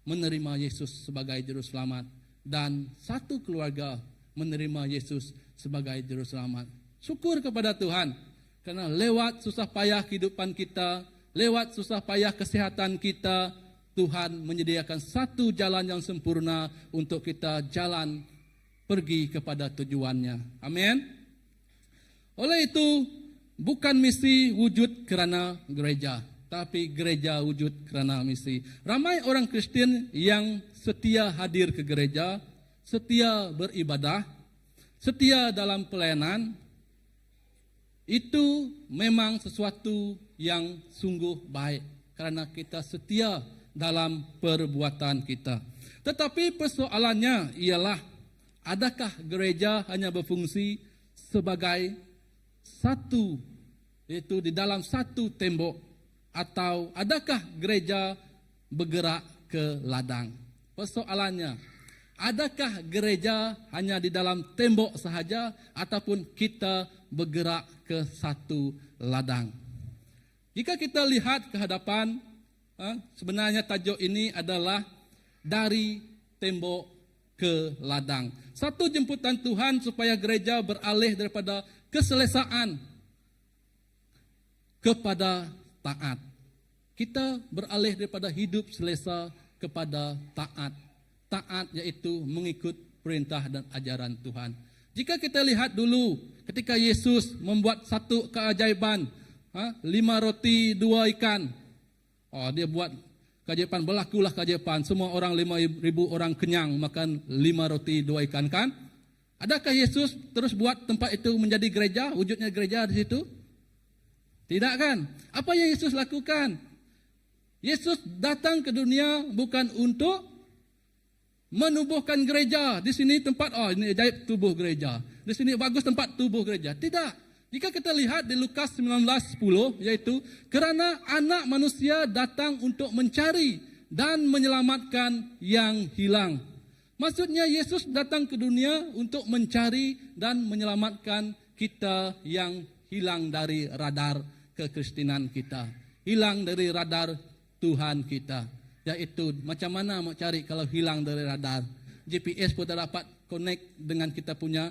menerima Yesus sebagai juru selamat, dan satu keluarga menerima Yesus sebagai juru selamat. Syukur kepada Tuhan, karena lewat susah payah kehidupan kita, lewat susah payah kesehatan kita, Tuhan menyediakan satu jalan yang sempurna untuk kita jalan pergi kepada tujuannya. Amin. Oleh itu, bukan misi wujud kerana gereja, tapi gereja wujud kerana misi. Ramai orang Kristen yang setia hadir ke gereja, setia beribadah, setia dalam pelayanan. Itu memang sesuatu yang sungguh baik, karena kita setia dalam perbuatan kita. Tetapi persoalannya ialah, adakah gereja hanya berfungsi sebagai satu, yaitu di dalam satu tembok, atau adakah gereja bergerak ke ladang? Persoalannya, adakah gereja hanya di dalam tembok sahaja, ataupun kita bergerak ke satu ladang? Jika kita lihat ke hadapan, sebenarnya tajuk ini adalah dari tembok ke ladang. Satu jemputan Tuhan supaya gereja beralih daripada keselesaan kepada taat. Kita beralih daripada hidup selesa kepada taat. Taat yaitu mengikut perintah dan ajaran Tuhan. Jika kita lihat dulu ketika Yesus membuat satu keajaiban, 5 roti 2 ikan. Dia buat keajaiban, berlakulah keajaiban. Semua orang 5,000 orang kenyang makan 5 roti 2 ikan kan? Adakah Yesus terus buat tempat itu menjadi gereja, wujudnya gereja di situ? Tidak kan? Apa yang Yesus lakukan? Yesus datang ke dunia bukan untuk menubuhkan gereja. Di sini tempat, ini ajaib tubuh gereja. Di sini bagus tempat tubuh gereja. Tidak. Jika kita lihat di Lukas 19:10, yaitu kerana anak manusia datang untuk mencari dan menyelamatkan yang hilang. Maksudnya Yesus datang ke dunia untuk mencari dan menyelamatkan kita yang hilang dari radar kekristenan kita. Hilang dari radar Tuhan kita. Yaitu macam mana mau cari kalau hilang dari radar. GPS pun tak dapat connect dengan kita punya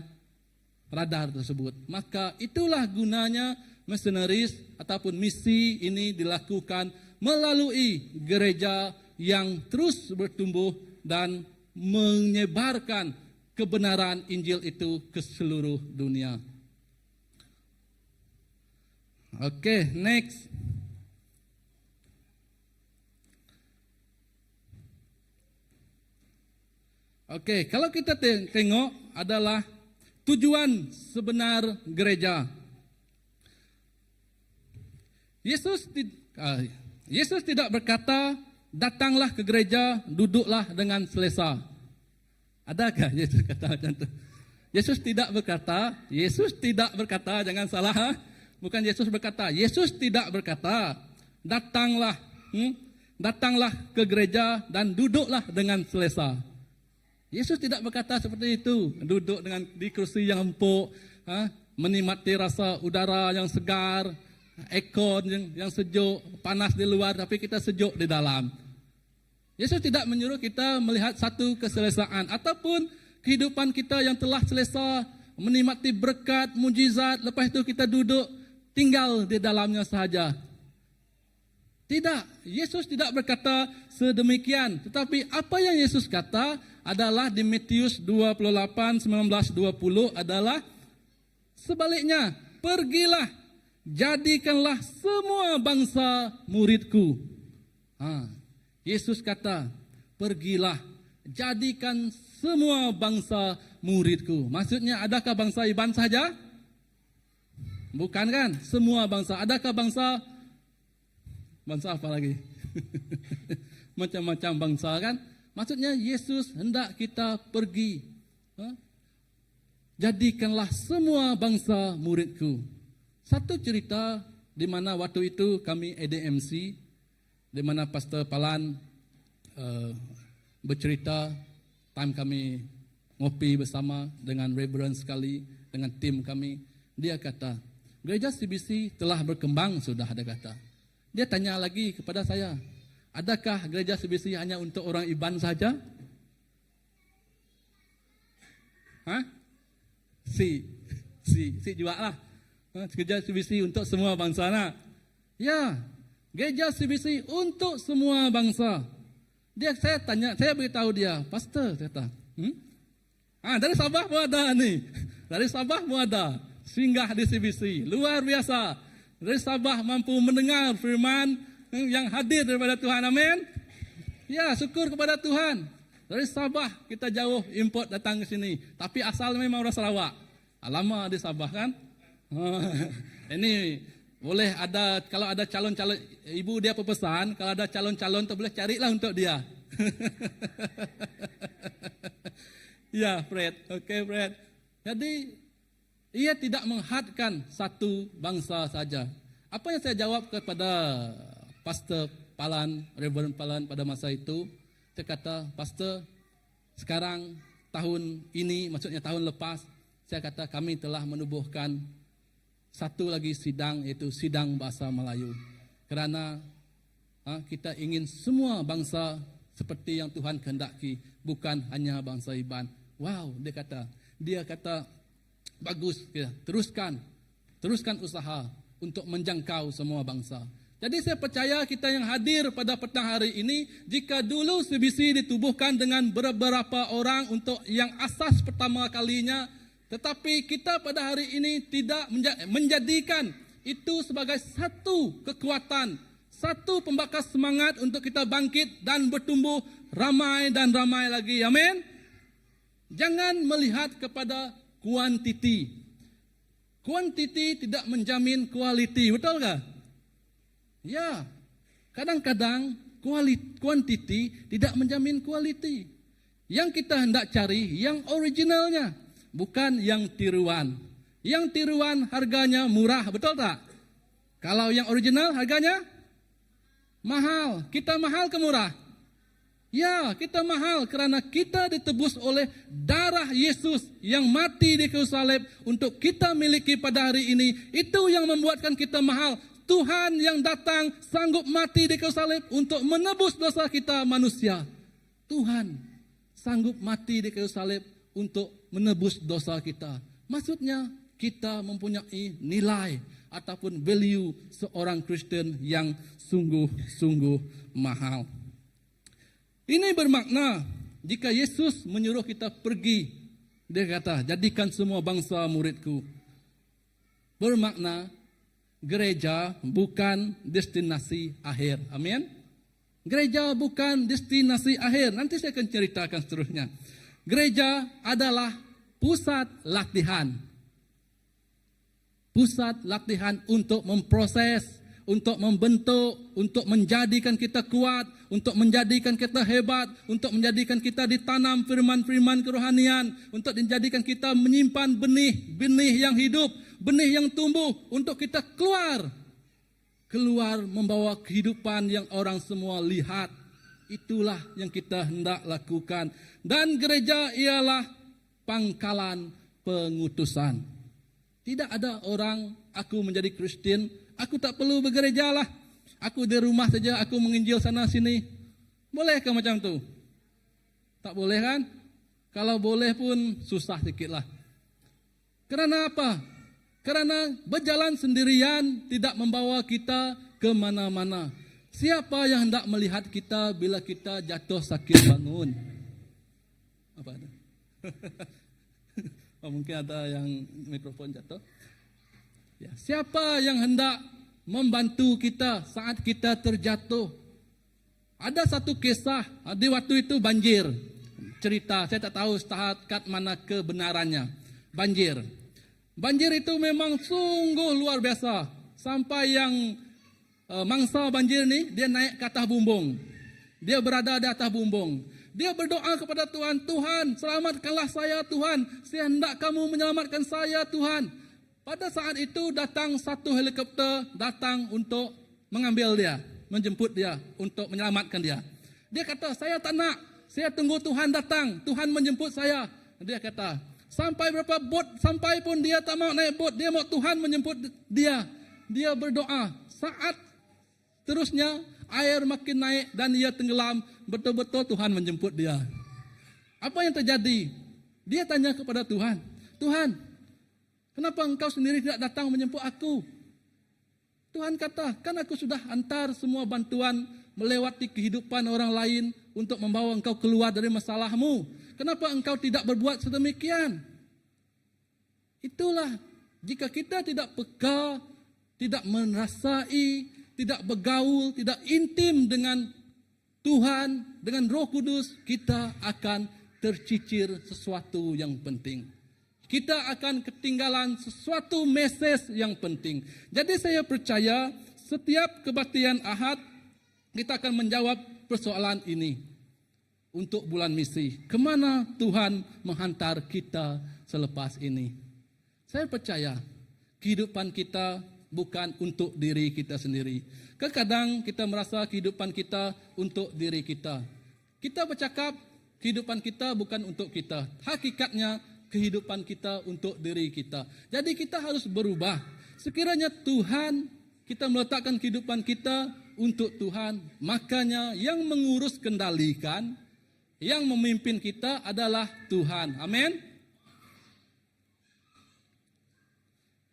radar tersebut. Maka itulah gunanya missionaries ataupun misi ini dilakukan melalui gereja yang terus bertumbuh dan menyebarkan kebenaran Injil itu ke seluruh dunia. Oke, next. Oke, kalau kita tengok adalah tujuan sebenar gereja. Yesus tidak berkata, datanglah ke gereja, duduklah dengan selesa. Adakah Yesus kata macam itu? Yesus tidak berkata, jangan salah. Bukan Yesus berkata, Yesus tidak berkata, datanglah ke gereja dan duduklah dengan selesa. Yesus tidak berkata seperti itu, duduk di kursi yang empuk, menikmati rasa udara yang segar, aircon yang sejuk, panas di luar tapi kita sejuk di dalam. Yesus tidak menyuruh kita melihat satu keselesaan ataupun kehidupan kita yang telah selesa, menikmati berkat, mujizat, lepas itu kita duduk tinggal di dalamnya sahaja. Tidak, Yesus tidak berkata sedemikian. Tetapi apa yang Yesus kata adalah di Matius 28, 19, 20 adalah sebaliknya. Pergilah, jadikanlah semua bangsa muridku. Yesus kata, pergilah, jadikan semua bangsa muridku. Maksudnya adakah bangsa Iban saja? Bukan kan? Semua bangsa. Adakah bangsa apa lagi? Macam-macam bangsa kan? Maksudnya Yesus hendak kita pergi. Jadikanlah semua bangsa muridku. Satu cerita di mana waktu itu kami ADMC, di mana Pastor Palan bercerita, time kami ngopi bersama dengan Reverend sekali, dengan tim kami. Dia kata, gereja CBC telah berkembang sudah, ada kata. Dia tanya lagi kepada saya, adakah gereja CBC hanya untuk orang Iban saja? Si juga lah. Gereja CBC untuk semua bangsa nak. Ya, gereja CBC untuk semua bangsa. Saya beritahu dia, Pastor, kata, dari Sabah pun ada ni. Dari Sabah pun ada. Singgah di CBC, luar biasa. Dari Sabah mampu mendengar firman yang hadir daripada Tuhan, amin. Ya, syukur kepada Tuhan. Dari Sabah kita jauh import datang ke sini, tapi asal memang orang Sarawak. Lama di Sabah kan. Ini boleh ada, kalau ada calon-calon, ibu dia pepesan, kalau ada calon-calon tu boleh carilah untuk dia. Ya, Fred. Okey, Fred. Jadi ia tidak menghadkan satu bangsa saja. Apa yang saya jawab kepada Pastor Palan, Reverend Palan pada masa itu, saya kata, Pastor, sekarang tahun ini, maksudnya tahun lepas, saya kata kami telah menubuhkan satu lagi sidang, iaitu sidang bahasa Melayu. Kerana kita ingin semua bangsa seperti yang Tuhan kehendaki, bukan hanya bangsa Iban. Wow, dia kata, bagus, ya, teruskan usaha untuk menjangkau semua bangsa. Jadi saya percaya kita yang hadir pada petang hari ini, jika dulu CBC ditubuhkan dengan beberapa orang untuk yang asas pertama kalinya, tetapi kita pada hari ini tidak menjadikan itu sebagai satu kekuatan, satu pembakar semangat untuk kita bangkit dan bertumbuh ramai dan ramai lagi. Amin. Jangan melihat kepada kuantiti. Kuantiti tidak menjamin quality, betul gak? Ya, kadang-kadang kuantiti tidak menjamin quality. Yang kita hendak cari yang originalnya, bukan yang tiruan. Yang tiruan harganya murah, betul tak? Kalau yang original harganya mahal. Kita mahal ke murah? Ya, kita mahal karena kita ditebus oleh darah Yesus yang mati di kayu salib untuk kita miliki pada hari ini. Itu yang membuatkan kita mahal. Tuhan yang datang sanggup mati di kayu salib untuk menebus dosa kita manusia. Tuhan sanggup mati di kayu salib untuk menebus dosa kita. Maksudnya kita mempunyai nilai ataupun value seorang Kristen yang sungguh-sungguh mahal. Ini bermakna jika Yesus menyuruh kita pergi, dia kata, jadikan semua bangsa muridku. Bermakna gereja bukan destinasi akhir. Amin. Gereja bukan destinasi akhir. Nanti saya akan ceritakan seterusnya. Gereja adalah pusat latihan. Pusat latihan untuk memproses, untuk membentuk, untuk menjadikan kita kuat, untuk menjadikan kita hebat, untuk menjadikan kita ditanam firman-firman kerohanian, untuk menjadikan kita menyimpan benih yang hidup, benih yang tumbuh, untuk kita keluar membawa kehidupan yang orang semua lihat. Itulah yang kita hendak lakukan. Dan gereja ialah pangkalan pengutusan. Tidak ada orang, aku menjadi Kristen, aku tak perlu bergereja lah. Aku di rumah saja, aku menginjil sana sini. Bolehkah macam tu? Tak boleh kan? Kalau boleh pun susah sedikit lah. Kerana apa? Kerana berjalan sendirian tidak membawa kita ke mana-mana. Siapa yang hendak melihat kita bila kita jatuh sakit bangun? Apa ada? Oh, mungkin ada yang mikrofon jatuh. Ya, siapa yang hendak membantu kita saat kita terjatuh? Ada satu kisah, di waktu itu banjir. Cerita, saya tak tahu setakat mana kebenarannya. Banjir itu memang sungguh luar biasa. Sampai yang mangsa banjir ni, dia naik ke atas bumbung. Dia berada di atas bumbung. Dia berdoa kepada Tuhan, Tuhan selamatkanlah saya Tuhan. Saya hendak kamu menyelamatkan saya Tuhan. Pada saat itu datang satu helikopter datang untuk mengambil dia, menjemput dia untuk menyelamatkan dia. Dia kata, saya tak nak, saya tunggu Tuhan datang, Tuhan menjemput saya. Dia kata, sampai berapa bot, sampai pun dia tak mau naik bot, dia mau Tuhan menjemput dia. Dia berdoa, saat terusnya air makin naik dan ia tenggelam, betul-betul Tuhan menjemput dia. Apa yang terjadi? Dia tanya kepada Tuhan, Tuhan, kenapa engkau sendiri tidak datang menjemput aku? Tuhan kata, kan aku sudah hantar semua bantuan melewati kehidupan orang lain untuk membawa engkau keluar dari masalahmu. Kenapa engkau tidak berbuat sedemikian? Itulah, jika kita tidak peka, tidak merasai, tidak bergaul, tidak intim dengan Tuhan, dengan Roh Kudus, kita akan tercicir sesuatu yang penting. Kita akan ketinggalan sesuatu message yang penting. Jadi saya percaya setiap kebaktian Ahad kita akan menjawab persoalan ini untuk bulan misi. Kemana Tuhan menghantar kita selepas ini? Saya percaya kehidupan kita bukan untuk diri kita sendiri. Kadang kita merasa kehidupan kita untuk diri kita. Kita bercakap kehidupan kita bukan untuk kita. Hakikatnya kehidupan kita untuk diri kita. Jadi kita harus berubah. Sekiranya Tuhan, kita meletakkan kehidupan kita untuk Tuhan, makanya yang mengurus kendalikan, yang memimpin kita adalah Tuhan. Amin.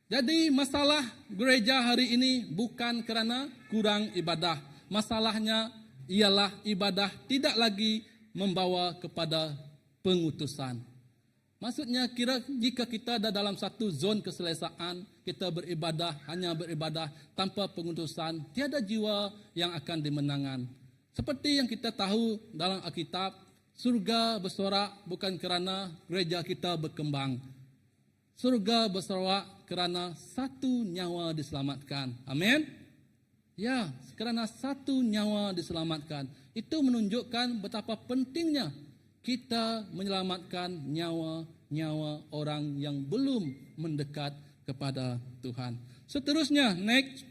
Jadi masalah gereja hari ini bukan kerana kurang ibadah. Masalahnya ialah ibadah tidak lagi membawa kepada pengutusan. Maksudnya jika kita ada dalam satu zon keselesaan, kita beribadah, hanya beribadah tanpa pengutusan, tiada jiwa yang akan dimenangkan. Seperti yang kita tahu dalam Alkitab, surga bersorak bukan kerana gereja kita berkembang. surga berserawak kerana satu nyawa diselamatkan. Amin. Ya, kerana satu nyawa diselamatkan. Itu menunjukkan betapa pentingnya kita menyelamatkan nyawa-nyawa orang yang belum mendekat kepada Tuhan. Seterusnya, next.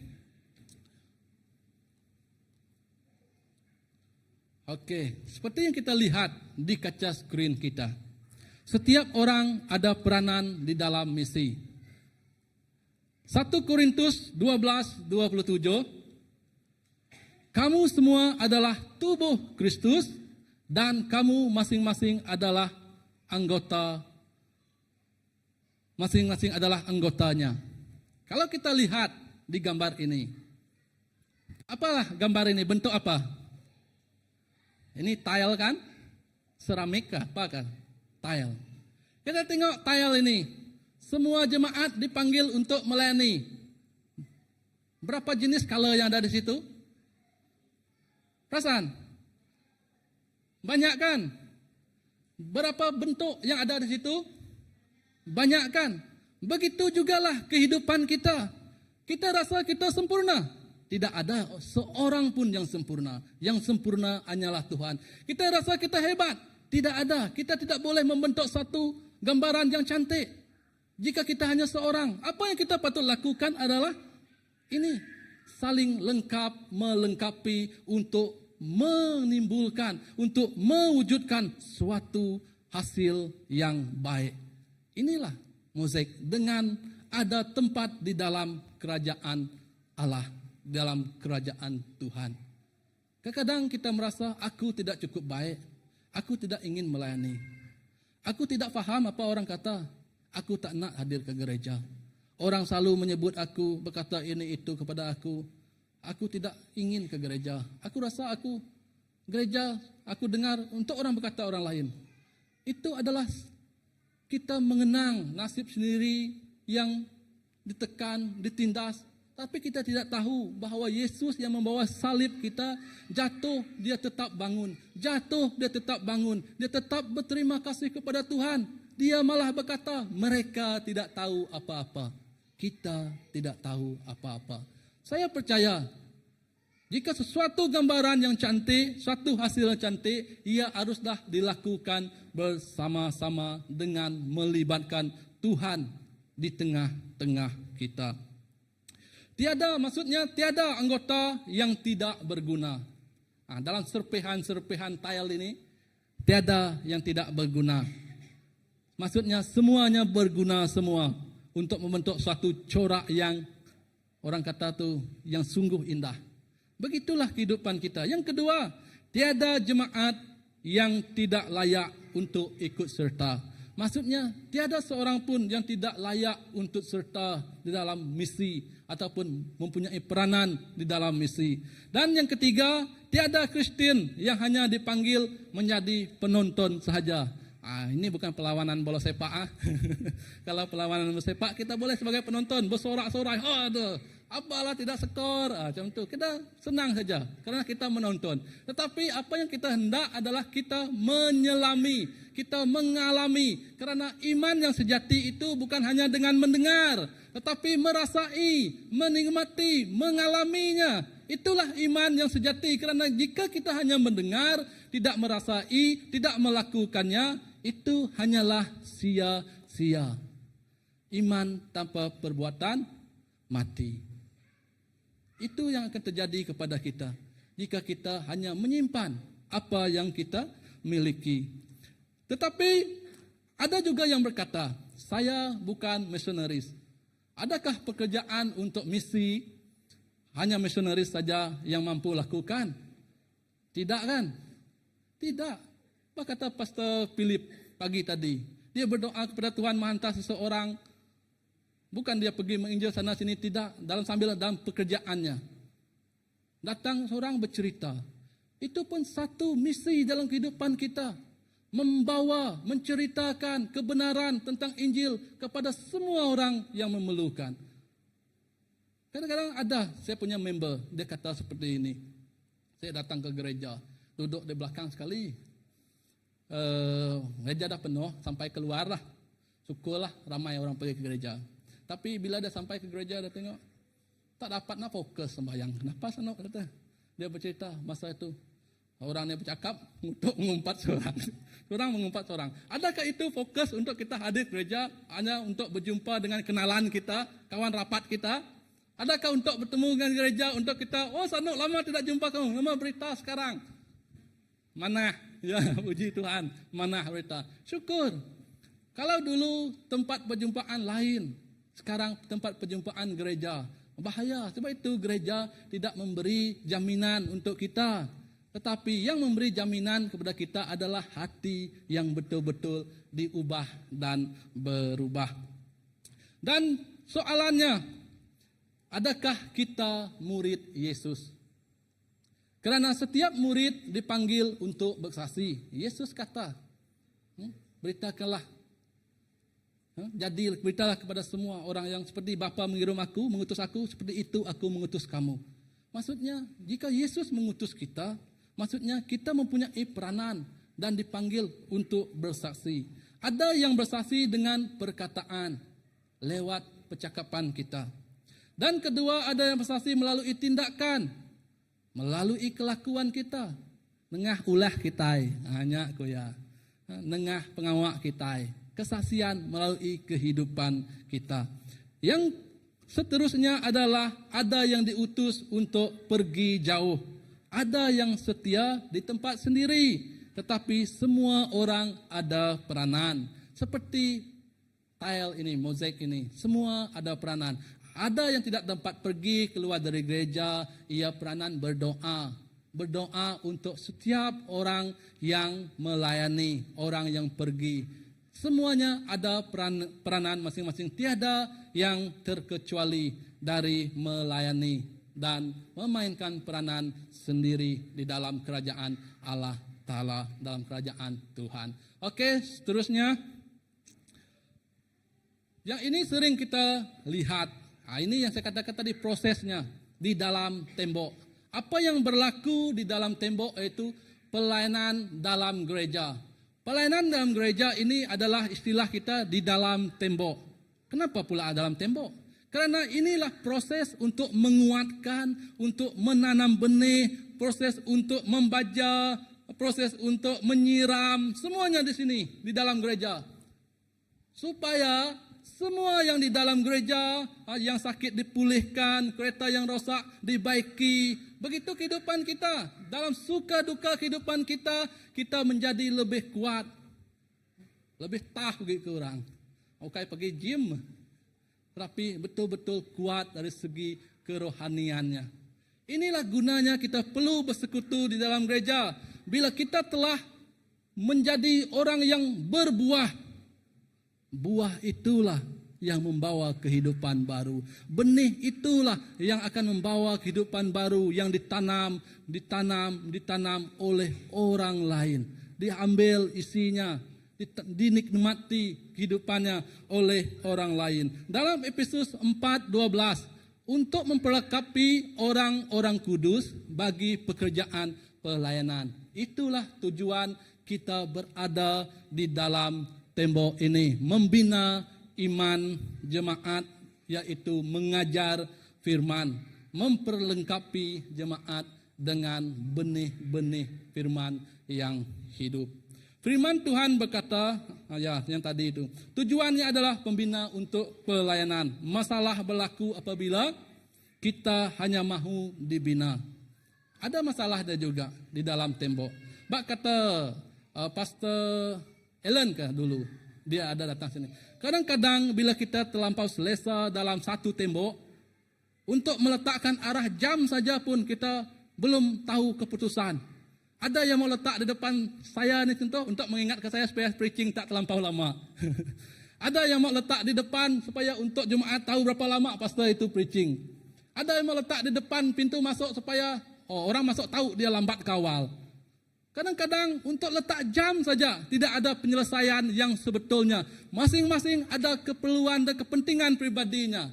Oke, seperti yang kita lihat di kaca skrin kita. Setiap orang ada peranan di dalam misi. 1 Korintus 12:27. Kamu semua adalah tubuh Kristus dan kamu masing-masing adalah anggotanya. Kalau kita lihat di gambar ini, apalah gambar ini? Bentuk apa? Ini tile kan? Seramik kah? Apa kan? Tile. Kita tengok tile ini. Semua jemaat dipanggil untuk melayani. Berapa jenis color yang ada di situ? Perasaan? Banyak kan? Berapa bentuk yang ada di situ? Banyak kan? Begitu jugalah kehidupan kita. Kita rasa kita sempurna. Tidak ada seorang pun yang sempurna. Yang sempurna hanyalah Tuhan. Kita rasa kita hebat. Tidak ada. Kita tidak boleh membentuk satu gambaran yang cantik. Jika kita hanya seorang. Apa yang kita patut lakukan adalah ini. Saling lengkap, melengkapi untuk menimbulkan, untuk mewujudkan suatu hasil yang baik. Inilah mozaik dengan ada tempat di dalam kerajaan Allah, dalam kerajaan Tuhan. Kadang-kadang kita merasa aku tidak cukup baik, aku tidak ingin melayani. Aku tidak faham apa orang kata, aku tak nak hadir ke gereja. Orang selalu menyebut aku, berkata ini itu kepada aku. Aku tidak ingin ke gereja. Aku rasa gereja, aku dengar untuk orang berkata orang lain. Itu adalah kita mengenang nasib sendiri yang ditekan, ditindas. Tapi kita tidak tahu bahawa Yesus yang membawa salib kita, jatuh dia tetap bangun. Jatuh dia tetap bangun. Dia tetap berterima kasih kepada Tuhan. Dia malah berkata, mereka tidak tahu apa-apa. Kita tidak tahu apa-apa. Saya percaya, jika sesuatu gambaran yang cantik, suatu hasil yang cantik, ia haruslah dilakukan bersama-sama dengan melibatkan Tuhan di tengah-tengah kita. Maksudnya tiada anggota yang tidak berguna. Dalam serpihan-serpihan tile ini, tiada yang tidak berguna. Maksudnya semuanya berguna semua untuk membentuk suatu corak yang orang kata tu yang sungguh indah. Begitulah kehidupan kita. Yang kedua, tiada jemaat yang tidak layak untuk ikut serta. Maksudnya, tiada seorang pun yang tidak layak untuk serta di dalam misi ataupun mempunyai peranan di dalam misi. Dan yang ketiga, tiada Kristen yang hanya dipanggil menjadi penonton sahaja. Ini bukan perlawanan bola sepak. Kalau perlawanan bola sepak, kita boleh sebagai penonton bersorak-sorai. Apalah tidak skor. Macam tu. Kita senang saja kerana kita menonton. Tetapi apa yang kita hendak adalah kita menyelami, kita mengalami. Kerana iman yang sejati itu bukan hanya dengan mendengar, tetapi merasai, menikmati, mengalaminya. Itulah iman yang sejati. Kerana jika kita hanya mendengar, tidak merasai, tidak melakukannya, itu hanyalah sia-sia. Iman tanpa perbuatan mati. Itu yang akan terjadi kepada kita jika kita hanya menyimpan apa yang kita miliki. Tetapi ada juga yang berkata, saya bukan misionaris. Adakah pekerjaan untuk misi hanya misionaris saja yang mampu lakukan? Tidak kan? Tidak. Apa kata Pastor Philip pagi tadi? Dia berdoa kepada Tuhan menghantar seseorang. Bukan dia pergi menginjil sana sini, tidak. Sambil dalam pekerjaannya. Datang seorang bercerita. Itu pun satu misi dalam kehidupan kita. Membawa, menceritakan kebenaran tentang Injil kepada semua orang yang memerlukan. Kadang-kadang ada, saya punya member, dia kata seperti ini. Saya datang ke gereja, duduk di belakang sekali. Gereja dah penuh, sampai keluar lah. Syukurlah ramai orang pergi ke gereja. Tapi bila dia sampai ke gereja, dia tengok tak dapat nak fokus sembahyang. Kenapa sanok kata? Dia bercerita masa itu orang yang bercakap untuk mengumpat seorang. Seorang mengumpat seorang. Adakah itu fokus untuk kita hadir gereja hanya untuk berjumpa dengan kenalan kita, kawan rapat kita? Adakah untuk bertemu dengan gereja untuk kita, oh sanok lama tidak jumpa kamu, lama berita sekarang. Mana? Ya, puji Tuhan. Mana berita? Syukur. Kalau dulu tempat perjumpaan lain, sekarang tempat perjumpaan gereja. Bahaya, sebab itu gereja tidak memberi jaminan untuk kita. Tetapi yang memberi jaminan kepada kita adalah hati yang betul-betul diubah dan berubah. Dan soalannya, adakah kita murid Yesus? Kerana setiap murid dipanggil untuk bersaksi. Yesus kata, beritakanlah. Jadi beritalah kepada semua orang yang seperti Bapa mengirim aku, mengutus aku, seperti itu aku mengutus kamu. Maksudnya, jika Yesus mengutus kita, maksudnya kita mempunyai peranan dan dipanggil untuk bersaksi. Ada yang bersaksi dengan perkataan, lewat percakapan kita. Dan kedua, ada yang bersaksi melalui tindakan, melalui kelakuan kita. Nengah ulah kita, hanya koya. Nengah pengawak kita. Kesaksian melalui kehidupan kita. Yang seterusnya adalah ada yang diutus untuk pergi jauh. Ada yang setia di tempat sendiri. Tetapi semua orang ada peranan. Seperti tile ini, mozaik ini. Semua ada peranan. Ada yang tidak dapat pergi keluar dari gereja. Ia peranan berdoa. Berdoa untuk setiap orang yang melayani. Orang yang pergi. Semuanya ada peranan masing-masing. Tiada yang terkecuali dari melayani dan memainkan peranan sendiri di dalam kerajaan Allah Ta'ala, dalam kerajaan Tuhan. Oke, seterusnya. Yang ini sering kita lihat. Ini yang saya katakan tadi prosesnya di dalam tembok. Apa yang berlaku di dalam tembok yaitu pelayanan dalam gereja. Pelayanan dalam gereja ini adalah istilah kita di dalam tembok. Kenapa pula dalam tembok? Karena inilah proses untuk menguatkan, untuk menanam benih, proses untuk membaca, proses untuk menyiram, semuanya di sini, di dalam gereja. Supaya semua yang di dalam gereja, yang sakit dipulihkan, kereta yang rosak dibaiki. Begitu kehidupan kita. Dalam suka duka kehidupan kita, kita menjadi lebih kuat. Lebih tahu gitu orang. Oke, pergi gym. Tapi betul-betul kuat dari segi kerohaniannya. Inilah gunanya kita perlu bersekutu di dalam gereja. Bila kita telah menjadi orang yang berbuah. Buah itulah yang membawa kehidupan baru. Benih itulah yang akan membawa kehidupan baru yang ditanam oleh orang lain. Diambil isinya, dinikmati kehidupannya oleh orang lain. Dalam Efesus 4:12, untuk memperlengkapi orang-orang kudus bagi pekerjaan pelayanan. Itulah tujuan kita berada di dalam tembok ini, membina iman jemaat, yaitu mengajar firman, memperlengkapi jemaat dengan benih-benih firman yang hidup. Firman Tuhan berkata, yang tadi itu, tujuannya adalah pembina untuk pelayanan. Masalah berlaku apabila kita hanya mahu dibina. Ada masalah dia juga di dalam tembok. Bak kata Pastor Ellen ke dulu, dia ada datang sini. Kadang-kadang bila kita terlampau selesa dalam satu tembok, untuk meletakkan arah jam saja pun kita belum tahu keputusan. Ada yang mau letak di depan saya ni contoh untuk mengingatkan saya supaya preaching tak terlampau lama. Ada yang mau letak di depan supaya untuk jemaat tahu berapa lama pastor itu preaching. Ada yang mau letak di depan pintu masuk supaya orang masuk tahu dia lambat kawal. Kadang-kadang untuk letak jam saja tidak ada penyelesaian yang sebetulnya. Masing-masing ada keperluan dan kepentingan pribadinya.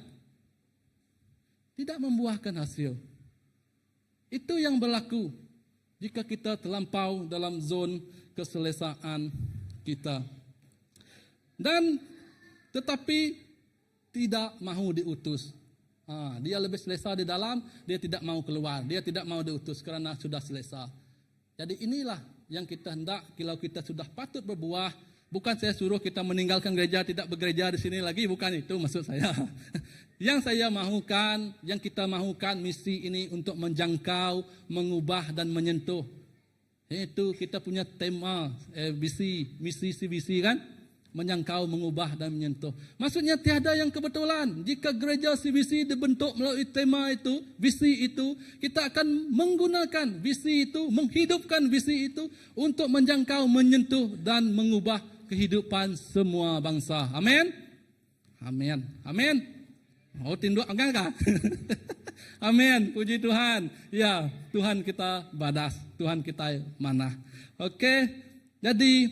Tidak membuahkan hasil. Itu yang berlaku jika kita terlampau dalam zon keselesaan kita. Dan tetapi tidak mahu diutus. Dia lebih selesa di dalam, dia tidak mau keluar, dia tidak mau diutus karena sudah selesa. Jadi inilah yang kita hendak kalau kita sudah patut berbuah. Bukan saya suruh kita meninggalkan gereja, tidak bergereja di sini lagi, bukan itu maksud saya. Yang saya mahukan, yang kita mahukan misi ini untuk menjangkau, mengubah dan menyentuh. Itu kita punya tema misi CBC kan? Menjangkau, mengubah dan menyentuh. Maksudnya tiada yang kebetulan. Jika gereja CBC dibentuk melalui tema itu, visi itu, kita akan menggunakan visi itu, menghidupkan visi itu untuk menjangkau, menyentuh dan mengubah kehidupan semua bangsa. Amin. Amin. Amin. Oh, tinduk enggak? Amin. Puji Tuhan. Ya, Tuhan kita badas, Tuhan kita manah. Oke. Jadi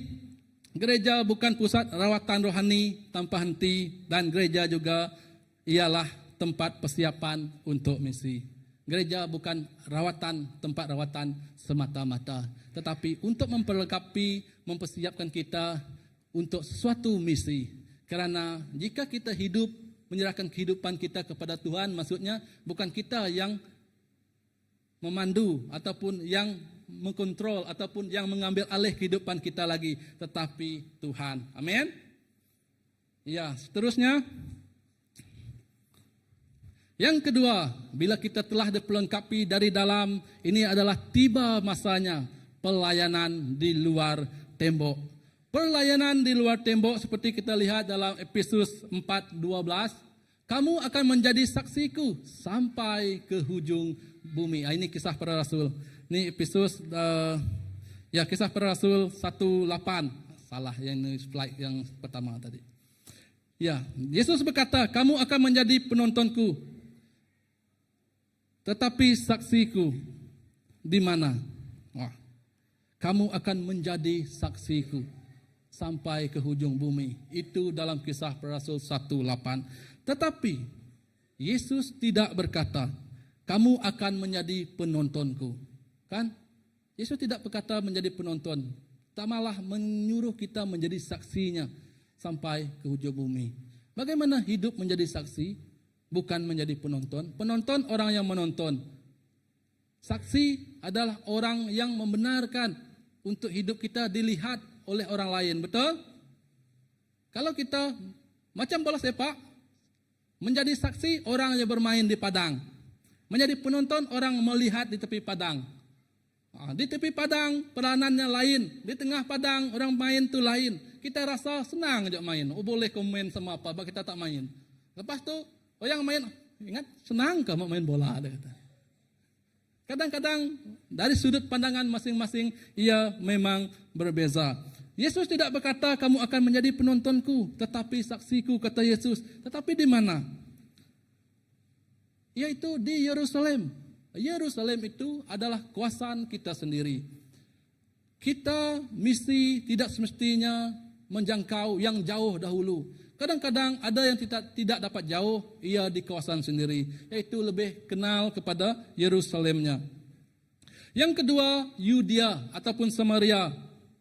gereja bukan pusat rawatan rohani tanpa henti, dan gereja juga ialah tempat persiapan untuk misi. Gereja bukan tempat rawatan semata-mata, tetapi untuk memperlengkapi, mempersiapkan kita untuk sesuatu misi. Karena jika kita hidup, menyerahkan kehidupan kita kepada Tuhan, maksudnya bukan kita yang memandu ataupun yang mengkontrol ataupun yang mengambil alih kehidupan kita lagi, tetapi Tuhan. Amin. Ya, seterusnya. Yang kedua, bila kita telah diperlengkapi dari dalam, ini adalah tiba masanya pelayanan di luar tembok. Pelayanan di luar tembok seperti kita lihat dalam Efesus 4:12, kamu akan menjadi saksiku sampai ke hujung bumi. Ini kisah para rasul. Ini Efesus kisah para rasul 1:8. Salah yang ini slide yang pertama tadi. Ya, Yesus berkata, kamu akan menjadi penontonku, tetapi saksiku di mana? Kamu akan menjadi saksiku sampai ke hujung bumi. Itu dalam kisah para rasul 1:8. Tetapi Yesus tidak berkata, kamu akan menjadi penontonku. Kan? Yesus tidak berkata menjadi penonton. Tak malah menyuruh kita menjadi saksinya sampai ke hujung bumi. Bagaimana hidup menjadi saksi? Bukan menjadi penonton. Penonton orang yang menonton. Saksi adalah orang yang membenarkan untuk hidup kita dilihat oleh orang lain. Betul? Kalau kita macam bola sepak, menjadi saksi orang yang bermain di padang. Menjadi penonton orang melihat di tepi padang. Di tepi padang peranannya lain, di tengah padang orang main tu lain. Kita rasa senang aja main. Oh, boleh kau main sama apa, kita tak main. Lepas tu orang main, ingat senang kau main bola, ada kata. Kadang-kadang dari sudut pandangan masing-masing ia memang berbeza. Yesus tidak berkata kamu akan menjadi penontonku, tetapi saksiku, kata Yesus. Tetapi di mana? Yaitu di Yerusalem. Yerusalem itu adalah kuasaan kita sendiri. Kita misi tidak semestinya menjangkau yang jauh dahulu. Kadang-kadang ada yang tidak dapat jauh, ia di kawasan sendiri, yaitu lebih kenal kepada Yerusalemnya. Yang kedua, Yudea ataupun Samaria.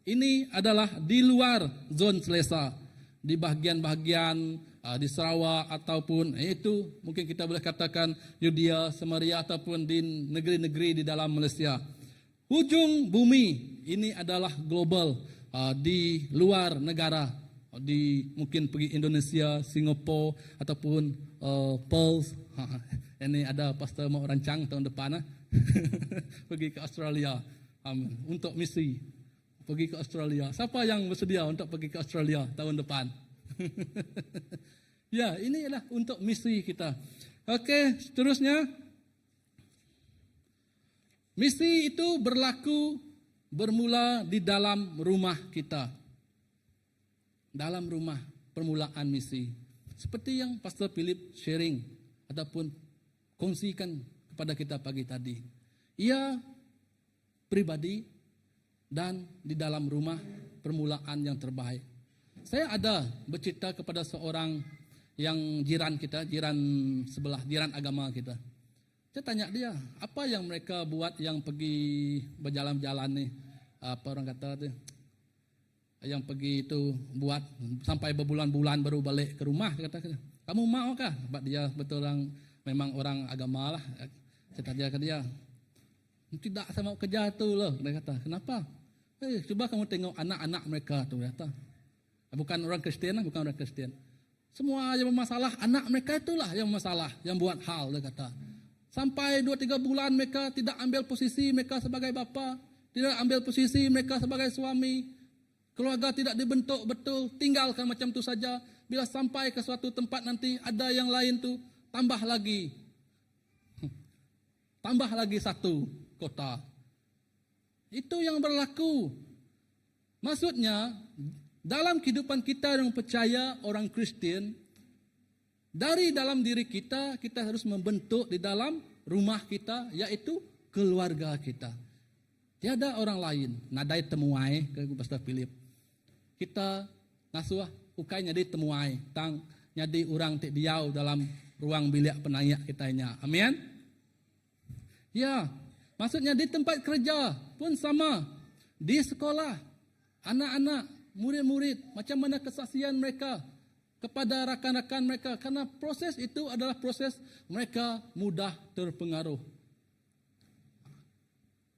Ini adalah di luar zon selesa, di bahagian-bahagian di Sarawak ataupun itu mungkin kita boleh katakan Yudea, Samaria ataupun di negeri-negeri di dalam Malaysia. Hujung bumi ini adalah global, di luar negara, di mungkin pergi Indonesia, Singapura ataupun Perth. Ini ada pastor mau rancang tahun depan pergi ke Australia untuk misi. Pergi ke Australia. Siapa yang bersedia untuk pergi ke Australia tahun depan? Ya, ini adalah untuk misi kita. Oke, seterusnya. Misi itu bermula di dalam rumah kita. Dalam rumah, permulaan misi. Seperti yang Pastor Philip sharing ataupun kongsikan kepada kita pagi tadi. Ia pribadi dan di dalam rumah permulaan yang terbaik. Saya ada bercerita kepada seorang yang jiran kita, jiran sebelah, jiran agama kita. Saya tanya dia, apa yang mereka buat yang pergi berjalan-jalan nih? Apa orang kata tu? yang pergi itu buat sampai berbulan-bulan baru balik ke rumah. Dia kata, kamu mau kah? Sebab dia betul memang orang agama lah. Saya tanya ke dia, tidak, saya mau kerja tu loh. Dia kata, kenapa? Coba kamu tengok anak-anak mereka tu. Dia kata, bukan orang Kristen lah, bukan orang Kristen. Semua yang bermasalah, anak mereka itulah yang bermasalah, yang buat hal. Dia kata, sampai 2-3 bulan mereka tidak ambil posisi mereka sebagai bapa, tidak ambil posisi mereka sebagai suami. Keluarga tidak dibentuk betul, tinggalkan macam tu saja. Bila sampai ke suatu tempat nanti ada yang lain tu, tambah lagi satu kota. Itu yang berlaku. Maksudnya, dalam kehidupan kita yang percaya orang Kristen, dari dalam diri kita, kita harus membentuk di dalam rumah kita, yaitu keluarga kita. Tiada orang lain. Nadai temuai ke Pastor Philip. Kita nasuah ukai nyadi temuai, tang nyadi orang tik diau dalam ruang bilik penayak kitanya. Amin. Ya, maksudnya di tempat kerja pun sama. Di sekolah, anak-anak, murid-murid, macam mana kesaksian mereka kepada rakan-rakan mereka. Karena proses itu adalah proses mereka mudah terpengaruh.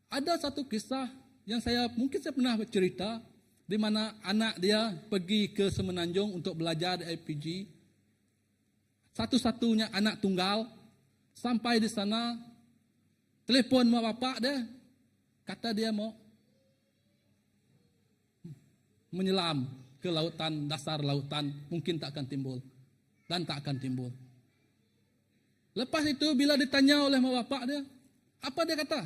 Ada satu kisah yang mungkin saya pernah bercerita, di mana anak dia pergi ke Semenanjung untuk belajar di IPG. Satu-satunya anak tunggal. Sampai di sana, telepon mak bapak dia, kata dia mau menyelam ke lautan, dasar lautan, mungkin tak akan timbul. Dan tak akan timbul. Lepas itu bila ditanya oleh mak bapak dia, apa dia kata?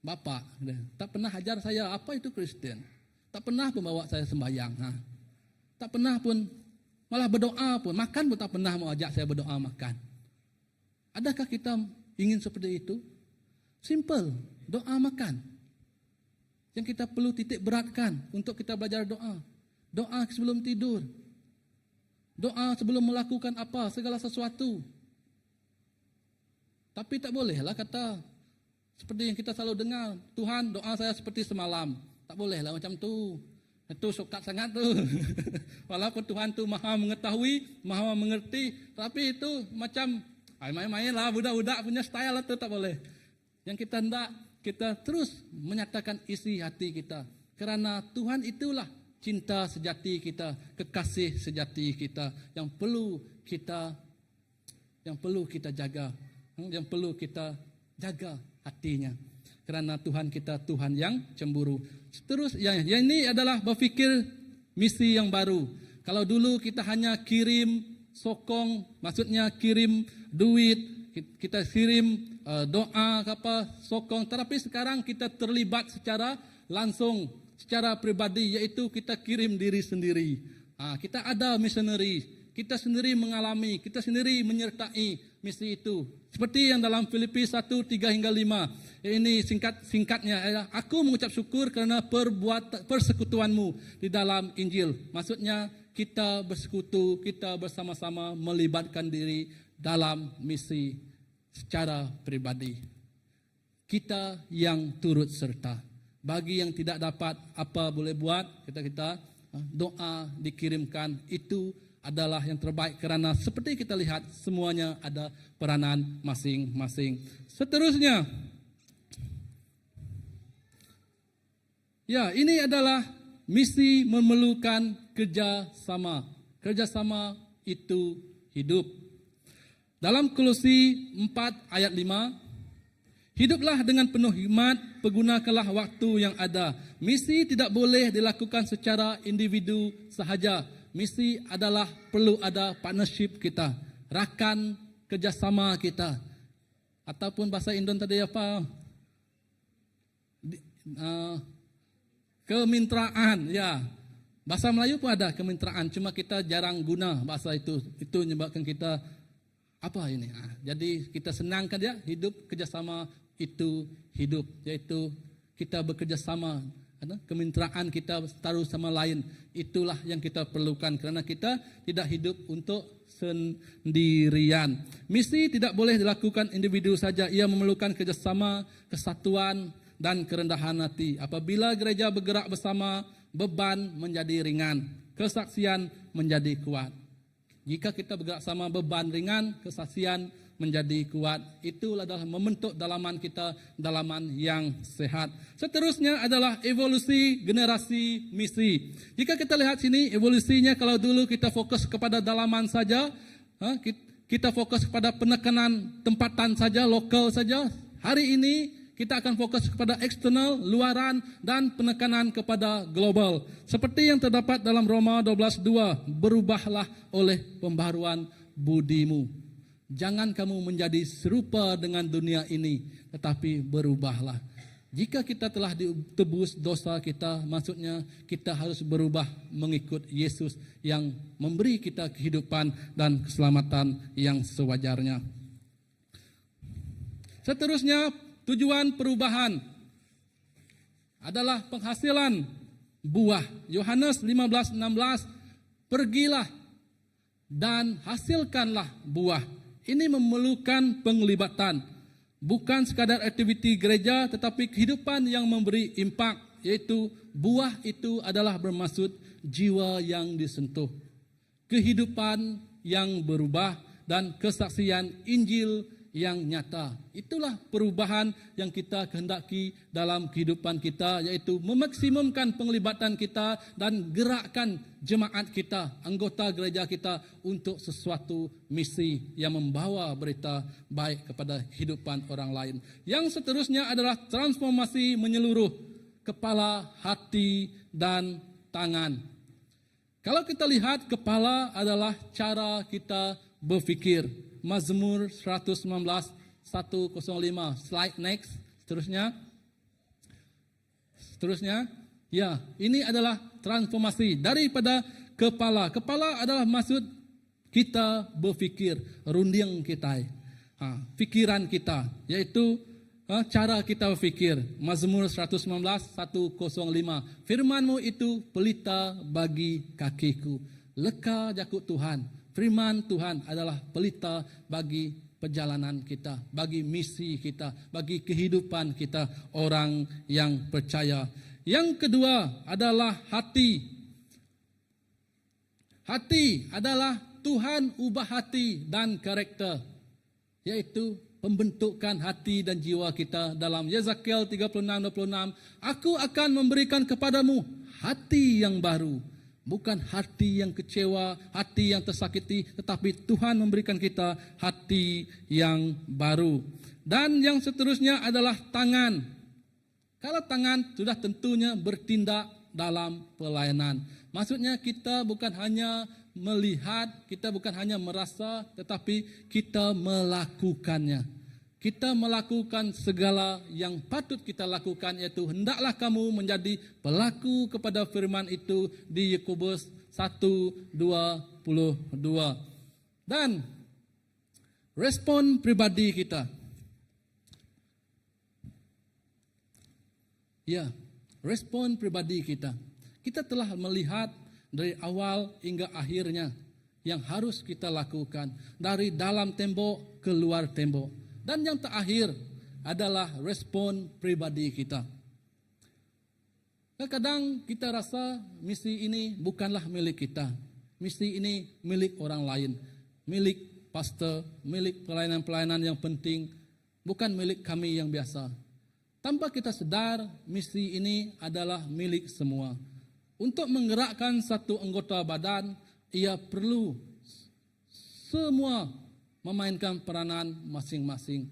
Bapak, dia tak pernah ajar saya apa itu Kristen. Tak pernah pun bawa saya sembahyang. Tak pernah pun, malah berdoa pun. Makan pun tak pernah mau ajak saya berdoa makan. Adakah kita ingin seperti itu? Simple, doa makan. Yang kita perlu titik beratkan untuk kita belajar doa. Doa sebelum tidur. Doa sebelum melakukan apa, segala sesuatu. Tapi tak bolehlah kata, seperti yang kita selalu dengar, Tuhan doa saya seperti semalam. Tak boleh lah macam tu. Itu sukat sangat tu. Walaupun Tuhan tu maha mengetahui, maha mengerti. Tapi itu macam main-main lah. Budak-budak punya style lah tu, tak boleh. Yang kita hendak, kita terus menyatakan isi hati kita. Kerana Tuhan itulah cinta sejati kita, kekasih sejati kita. Yang perlu kita jaga. Yang perlu kita jaga hatinya. Kerana Tuhan kita Tuhan yang cemburu. Terus yang ini adalah berfikir misi yang baru. Kalau dulu kita hanya kirim sokong, maksudnya kirim duit, kita kirim doa apa sokong, tetapi sekarang kita terlibat secara langsung, secara pribadi, yaitu kita kirim diri sendiri. Kita ada missionary, kita sendiri mengalami, kita sendiri menyertai misi itu. Seperti yang dalam Filipi 1:3-5. Ini singkatnya, aku mengucap syukur kerana persekutuanmu di dalam Injil. Maksudnya kita bersekutu, kita bersama-sama melibatkan diri dalam misi secara pribadi. Kita yang turut serta. Bagi yang tidak dapat apa boleh buat, kita doa dikirimkan, itu adalah yang terbaik kerana seperti kita lihat semuanya ada peranan masing-masing. Seterusnya, ya, ini adalah misi memerlukan kerjasama. Kerjasama itu hidup. Dalam Kolose 4:5, hiduplah dengan penuh hikmat, pergunakanlah waktu yang ada. Misi tidak boleh dilakukan secara individu sahaja. Misi adalah perlu ada partnership kita, rakan kerjasama kita. Ataupun bahasa Indon tadi apa? Kemitraan, ya. Bahasa Melayu pun ada kemitraan, cuma kita jarang guna bahasa itu. Itu menyebabkan kita apa ini? Jadi kita senangkan ya, hidup kerjasama itu hidup, yaitu kita bekerjasama. Kemitraan kita taruh sama lain, itulah yang kita perlukan kerana kita tidak hidup untuk sendirian. Misi tidak boleh dilakukan individu saja, ia memerlukan kerjasama, kesatuan dan kerendahan hati. Apabila gereja bergerak bersama, beban menjadi ringan, kesaksian menjadi kuat. Jika kita bergerak sama, beban ringan, kesaksian menjadi kuat. Itu adalah membentuk dalaman kita, dalaman yang sehat. Seterusnya adalah evolusi generasi misi. Jika kita lihat sini, evolusinya kalau dulu kita fokus kepada dalaman saja, kita fokus kepada penekanan tempatan saja, lokal saja. Hari ini kita akan fokus kepada eksternal, luaran, dan penekanan kepada global. Seperti yang terdapat dalam Roma 12:2, berubahlah oleh pembaharuan budimu. Jangan kamu menjadi serupa dengan dunia ini, tetapi berubahlah. Jika kita telah ditebus dosa kita, maksudnya kita harus berubah mengikut Yesus yang memberi kita kehidupan dan keselamatan yang sewajarnya. Seterusnya, tujuan perubahan adalah penghasilan buah. Yohanes 15:16, pergilah dan hasilkanlah buah. Ini memerlukan penglibatan, bukan sekadar aktiviti gereja, tetapi kehidupan yang memberi impak, yaitu buah itu adalah bermaksud jiwa yang disentuh, kehidupan yang berubah, dan kesaksian Injil yang nyata. Itulah perubahan yang kita kehendaki dalam kehidupan kita, yaitu memaksimumkan penglibatan kita dan gerakkan jemaat kita, anggota gereja kita untuk sesuatu misi yang membawa berita baik kepada kehidupan orang lain. Yang seterusnya adalah transformasi menyeluruh kepala, hati, dan tangan. Kalau kita lihat, kepala adalah cara kita berfikir. Mazmur 119, 105. Slide next. Seterusnya. Ya, ini adalah transformasi daripada kepala. Kepala adalah maksud kita berfikir, runding kita, fikiran kita, yaitu cara kita berfikir. Mazmur 119, 105. Firman-Mu itu pelita bagi kakiku. Leka jakut Tuhan. Firman Tuhan adalah pelita bagi perjalanan kita, bagi misi kita, bagi kehidupan kita orang yang percaya. Yang kedua adalah hati. Hati adalah Tuhan ubah hati dan karakter, yaitu pembentukan hati dan jiwa kita. Dalam Yezakiel 36:26, aku akan memberikan kepadamu hati yang baru. Bukan hati yang kecewa, hati yang tersakiti, tetapi Tuhan memberikan kita hati yang baru. Dan yang seterusnya adalah tangan. Kalau tangan sudah tentunya bertindak dalam pelayanan. Maksudnya kita bukan hanya melihat, kita bukan hanya merasa, tetapi kita melakukannya. Kita melakukan segala yang patut kita lakukan, yaitu hendaklah kamu menjadi pelaku kepada firman itu di Yakobus 1:22. Dan respon pribadi kita. Ya, respon pribadi kita. Kita telah melihat dari awal hingga akhirnya yang harus kita lakukan, dari dalam tembok ke luar tembok. Dan yang terakhir adalah respon pribadi kita. Kadang kita rasa misi ini bukanlah milik kita. Misi ini milik orang lain. Milik pastor, milik pelayanan-pelayanan yang penting. Bukan milik kami yang biasa. Tanpa kita sadar, misi ini adalah milik semua. Untuk menggerakkan satu anggota badan, ia perlu semua memainkan peranan masing-masing.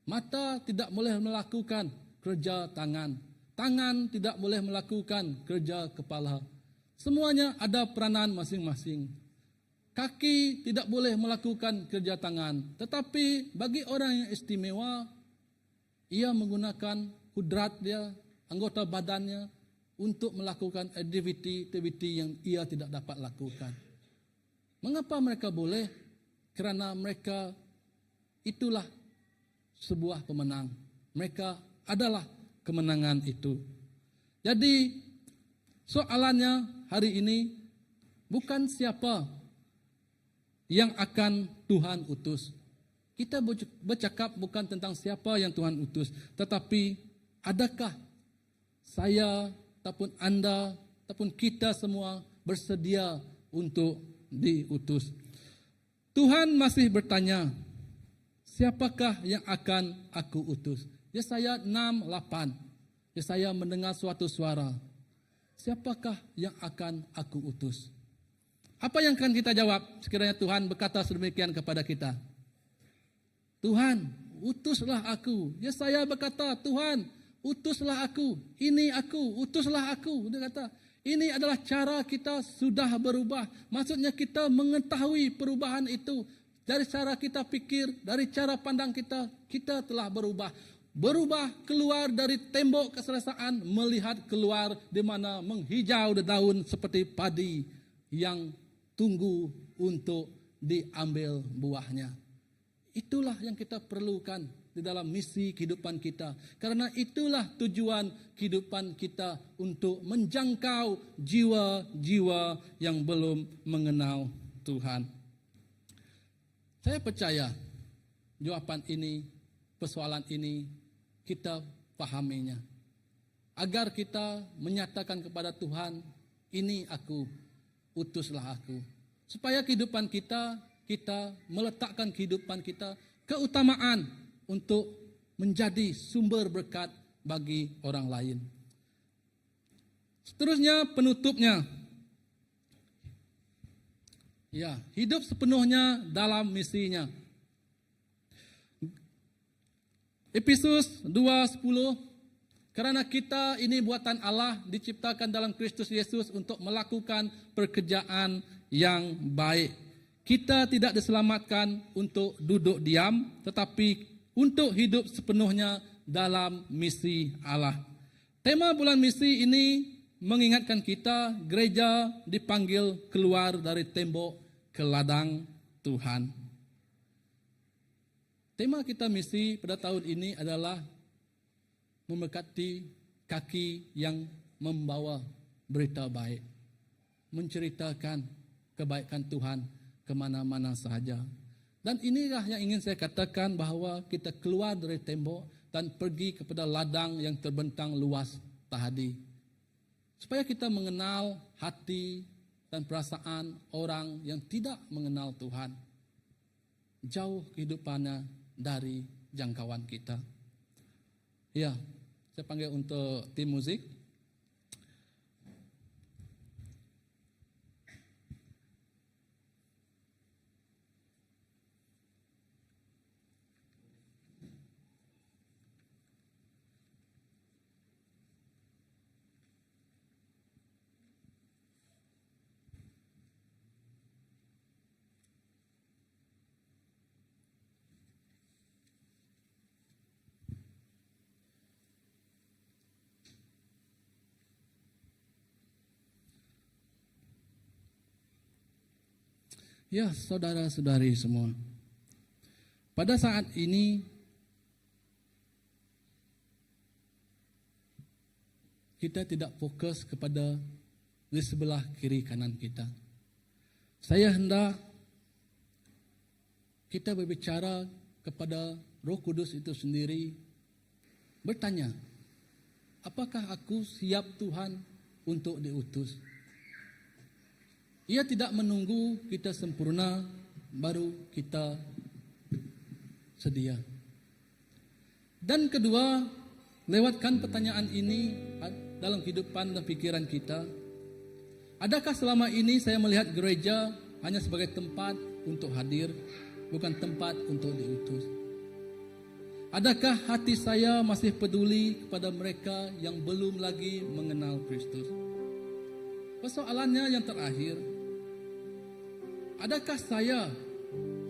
Mata tidak boleh melakukan kerja tangan. Tangan tidak boleh melakukan kerja kepala. Semuanya ada peranan masing-masing. Kaki tidak boleh melakukan kerja tangan. Tetapi bagi orang yang istimewa, ia menggunakan kudrat dia, anggota badannya untuk melakukan aktiviti yang ia tidak dapat lakukan. Mengapa mereka boleh? Kerana mereka itulah sebuah pemenang. Mereka adalah kemenangan itu. Jadi soalannya hari ini bukan siapa yang akan Tuhan utus. Kita bercakap bukan tentang siapa yang Tuhan utus, tetapi adakah saya ataupun Anda ataupun kita semua bersedia untuk diutus. Tuhan masih bertanya, siapakah yang akan aku utus? Yesaya 6:8. Yesaya mendengar suatu suara. Siapakah yang akan aku utus? Apa yang akan kita jawab sekiranya Tuhan berkata sedemikian kepada kita? Tuhan, utuslah aku. Yesaya berkata, Tuhan, utuslah aku. Ini aku, utuslah aku. Dia kata, ini adalah cara kita sudah berubah. Maksudnya kita mengetahui perubahan itu. Dari cara kita pikir, dari cara pandang kita, kita telah berubah. Berubah keluar dari tembok keselesaan, melihat keluar di mana menghijau daun seperti padi yang tunggu untuk diambil buahnya. Itulah yang kita perlukan di dalam misi kehidupan kita. Karena itulah tujuan kehidupan kita untuk menjangkau jiwa-jiwa yang belum mengenal Tuhan. Saya percaya jawaban ini, persoalan ini kita pahaminya. Agar kita menyatakan kepada Tuhan, ini aku, utuslah aku. Supaya kehidupan kita meletakkan kehidupan kita keutamaan untuk menjadi sumber berkat bagi orang lain. Seterusnya penutupnya. Ya, hidup sepenuhnya dalam misinya. Efesus 2:10, karena kita ini buatan Allah diciptakan dalam Kristus Yesus untuk melakukan pekerjaan yang baik. Kita tidak diselamatkan untuk duduk diam, tetapi untuk hidup sepenuhnya dalam misi Allah. Tema bulan misi ini mengingatkan kita, gereja dipanggil keluar dari tembok ke ladang Tuhan. Tema kita misi pada tahun ini adalah memberkati kaki yang membawa berita baik. Menceritakan kebaikan Tuhan kemana-mana sahaja. Dan inilah yang ingin saya katakan, bahwa kita keluar dari tembok dan pergi kepada ladang yang terbentang luas tadi. Supaya kita mengenal hati dan perasaan orang yang tidak mengenal Tuhan. Jauh kehidupannya dari jangkauan kita. Ya, saya panggil untuk tim musik. Ya, saudara-saudari semua. Pada saat ini kita tidak fokus kepada di sebelah kiri kanan kita. Saya hendak kita berbicara kepada Roh Kudus itu sendiri, bertanya, apakah aku siap Tuhan untuk diutus? Ia tidak menunggu kita sempurna baru kita sedia. Dan kedua, lewatkan pertanyaan ini dalam kehidupan dan pikiran kita. Adakah selama ini saya melihat gereja hanya sebagai tempat untuk hadir, bukan tempat untuk diutus? Adakah hati saya masih peduli kepada mereka yang belum lagi mengenal Kristus? Persoalannya yang terakhir, adakah saya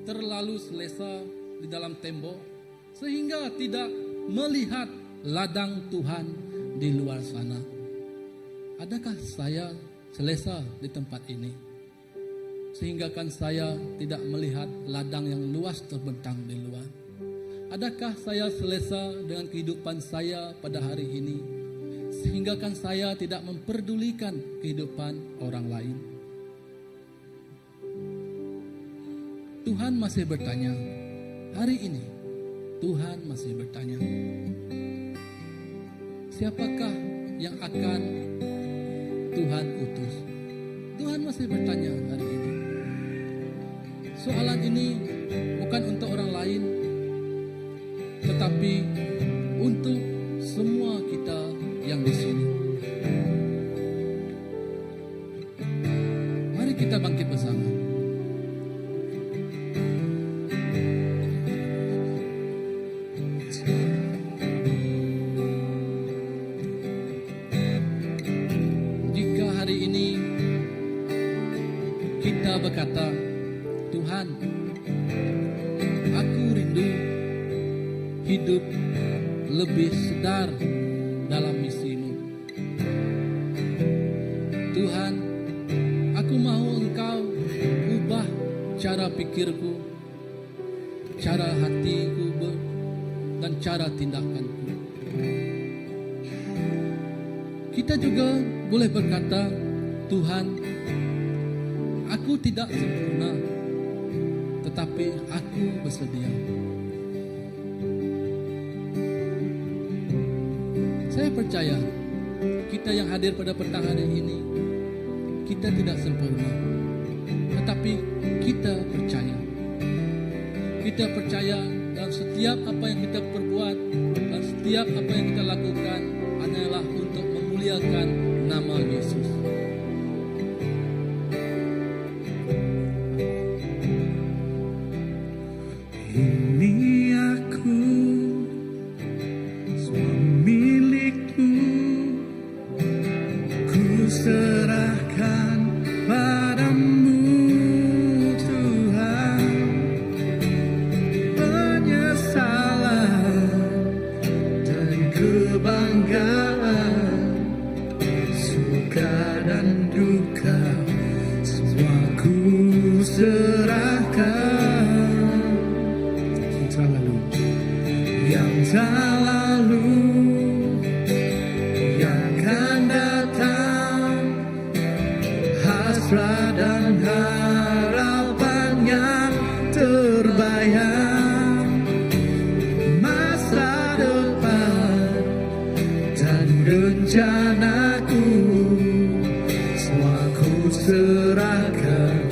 terlalu selesa di dalam tembok sehingga tidak melihat ladang Tuhan di luar sana? Adakah saya selesa di tempat ini sehingga kan saya tidak melihat ladang yang luas terbentang di luar? Adakah saya selesa dengan kehidupan saya pada hari ini sehingga kan saya tidak memperdulikan kehidupan orang lain? Tuhan masih bertanya, hari ini Tuhan masih bertanya, siapakah yang akan Tuhan utus. Tuhan masih bertanya hari ini. Soalan ini bukan untuk orang lain, tetapi untuk semua kita yang di sini. Mari kita bangkit bersama. Jika hari ini kita berkata, Tuhan, aku rindu hidup lebih sedar dalam misimu. Tuhan, aku mau Engkau ubah cara pikirku, cara hatiku, dan cara tindakanku. Kita juga boleh berkata, Tuhan, aku tidak sempurna, tetapi aku bersedia. Saya percaya kita yang hadir pada petang hari ini, kita tidak sempurna, tetapi kita percaya. Kita percaya dalam setiap apa yang kita perbuat, dan setiap apa yang kita lakukan adalah untuk memuliakan nama Yesus. Ini aku, semua milikmu, ku serahkan padamu Tuhan. Penyesalan dan kebanggaan, suka dan duka, semua ku serahkan. Yang tak lalu, yang akan datang, hasrat dan harapan yang terbayang, masa depan dan rencanaku, semua ku serahkan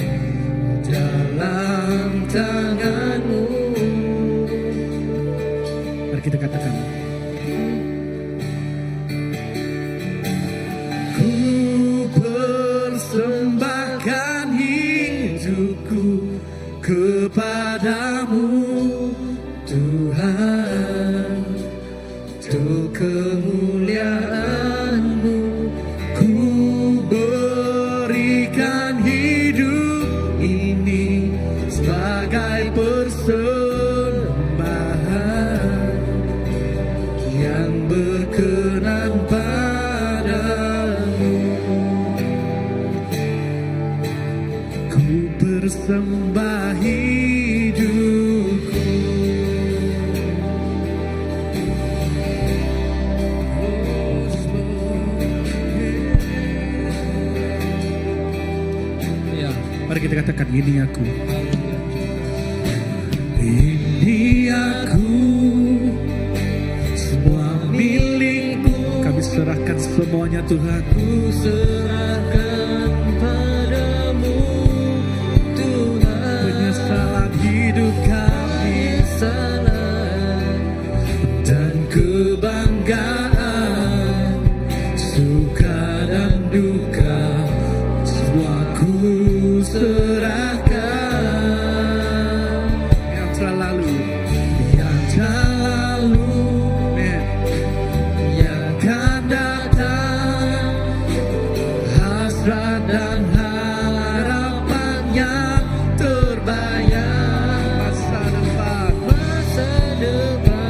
dalam tanganmu. Kita katakan, ku persembahkan hidupku kepadamu Tuhan, untuk kemuliaan-Mu. Ku berikan hidup ini sebagai persembahan yang berkenan padamu. Ku persembah hidupku. Ya, mari kita katakan, ini aku. Ini aku, semua milikmu. Kami serahkan semuanya Tuhan. Ku serahkan padamu Tuhan. Penyesalan hidup kami, penyesalan dan kebanggaan, suka dan duka, semua ku serahkan. Yang telah lalu, yang telah lalu, yang akan datang, hasrat dan harapan yang terbayang, masa depan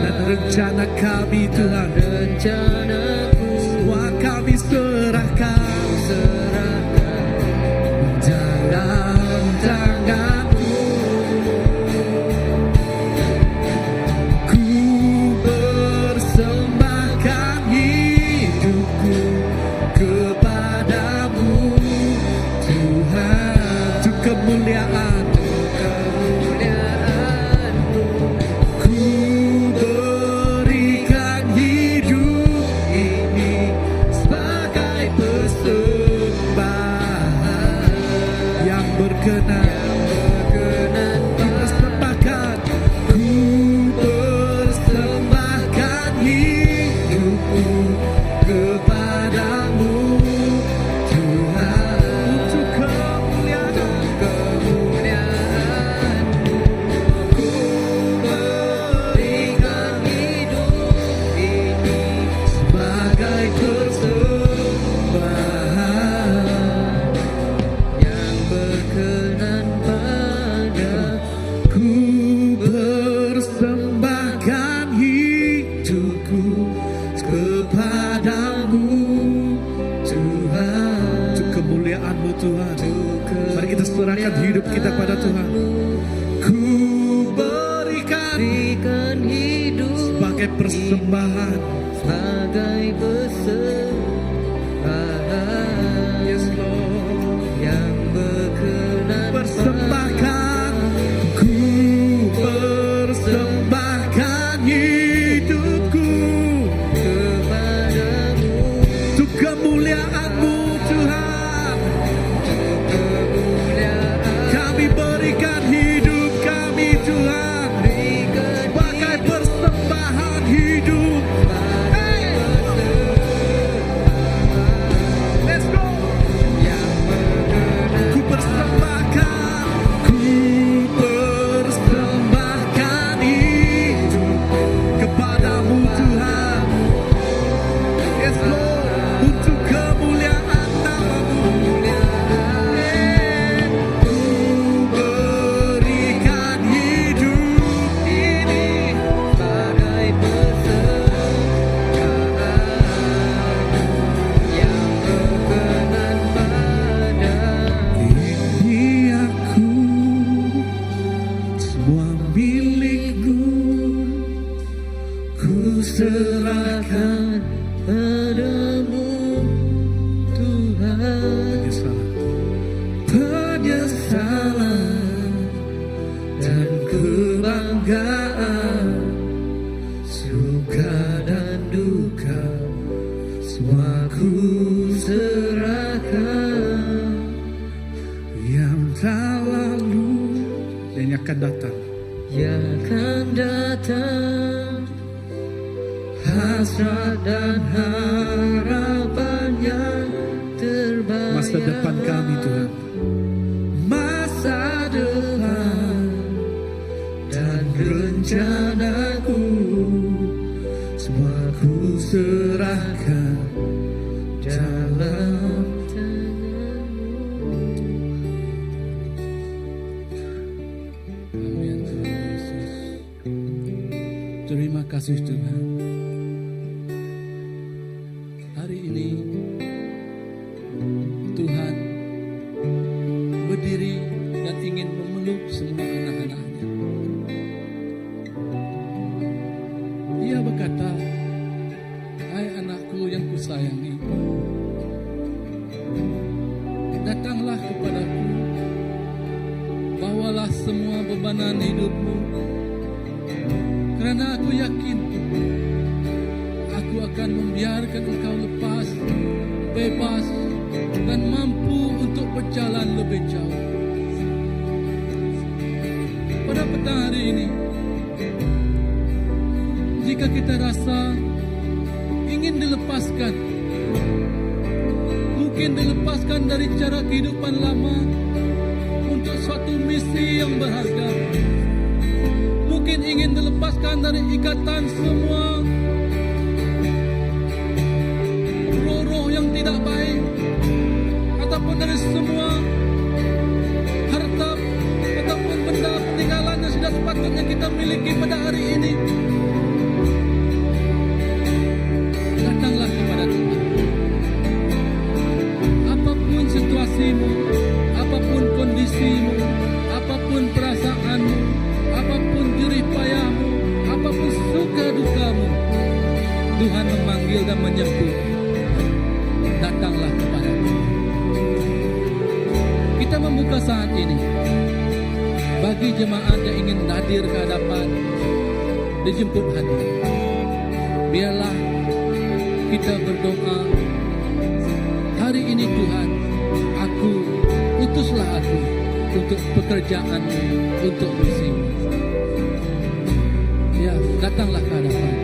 dan rencana kami Tuhan, rencanaku, semua kami serahkan dalam tangan-Mu. Ku persembahkan hidupku kepadamu Tuhan, untuk kemuliaan-Mu. Ku berikan hidup ini sebagai kepadamu Tuhan, untuk kemuliaan-Mu ku berikan hidup ini sebagai persembahan yang berkenan padaku. Persembahkan hidupku kepadamu Tuhan, untuk kemuliaan-Mu Tuhan. Mari kita serahkan hidup kita pada Tuhan. ku berikan hidup Sebagai persembahan. sebagai persembahan Yes Lord. yang berkenan Persembahkan, ku persembahkan hidupku kepadamu untuk kemuliaan-Mu Tuhan. kemuliaan Kami berikan hidup kami Tuhan sebagai persembahan hidup. Hey! Let's go. Ku persembahkan, ku persembahkan hidup kepadamu Tuhan. Yes Lord, untuk kemuliaan nama-Mu. Ku berikan hidup ini sebagai persembahan yang berkenan padamu. Ini aku, semua milikku, ku serahkan Padamu Tuhan, penyesalan dan kebanggaan, suka dan duka, semua ku serahkan. yang tak lalu dan yang akan datang. Yang akan datang, hasrat dan harapan yang terbayang. Masa depan kami Tuhan. Masa depan dan rencanaku, semua ku serahkan dalam tangan-Mu. Amin Tuhan Yesus. Terima kasih Tuhan. Hari ini Tuhan berdiri dan ingin memeluk semua anak-anak-Nya. Ia berkata, "Hai anakku yang kusayangi, datanglah kepadaku, bawalah semua bebanan hidupmu, karena aku yakin aku akan membiarkan engkau lepas, bebas, dan mampu untuk berjalan lebih jauh." Pada petang hari ini, jika kita rasa ingin dilepaskan, mungkin dilepaskan dari cara kehidupan lama untuk suatu misi yang berharga, mungkin ingin dilepaskan dari ikatan semua roh-roh yang tidak baik, ataupun dari semua harta ataupun benda peninggalan yang sudah sepatutnya kita miliki pada hari ini. Datanglah kepada Tuhan. Apapun situasimu, apapun kondisimu, apapun perasaanmu, apapun jerih payahmu, apapun suka dukamu, Tuhan memanggil dan menyebut. Datanglah kepada-Nya. Kita membuka saat ini bagi jemaat yang ingin hadir ke hadapan, dijemput hadir. Biarlah kita berdoa, hari ini Tuhan, utuslah aku untuk pekerjaan-Mu, untuk misi-Mu. Ya, datanglah ke hadapan.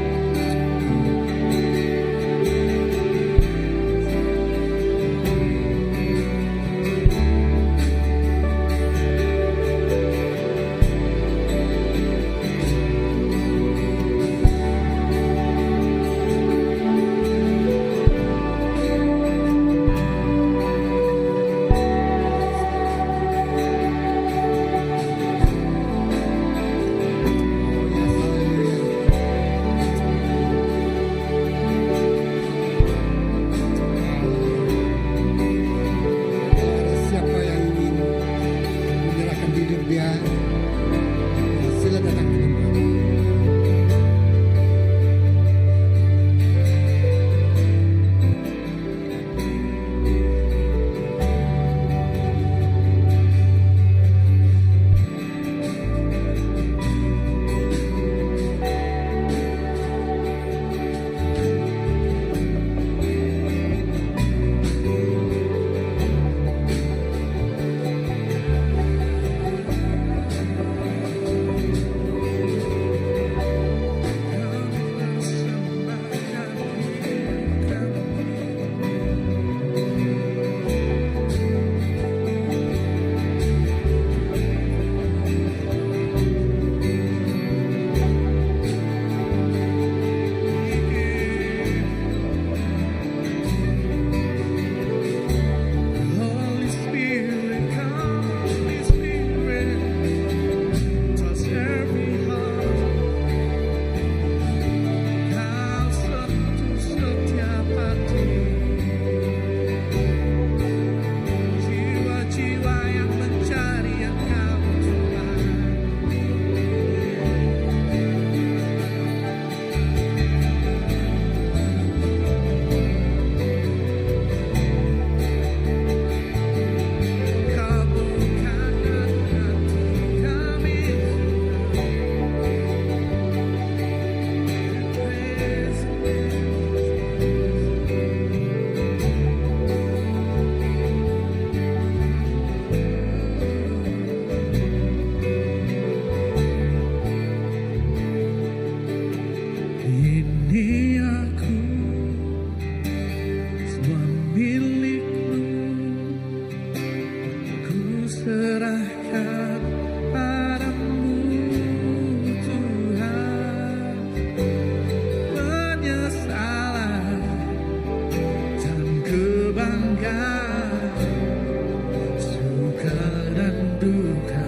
suka dan duka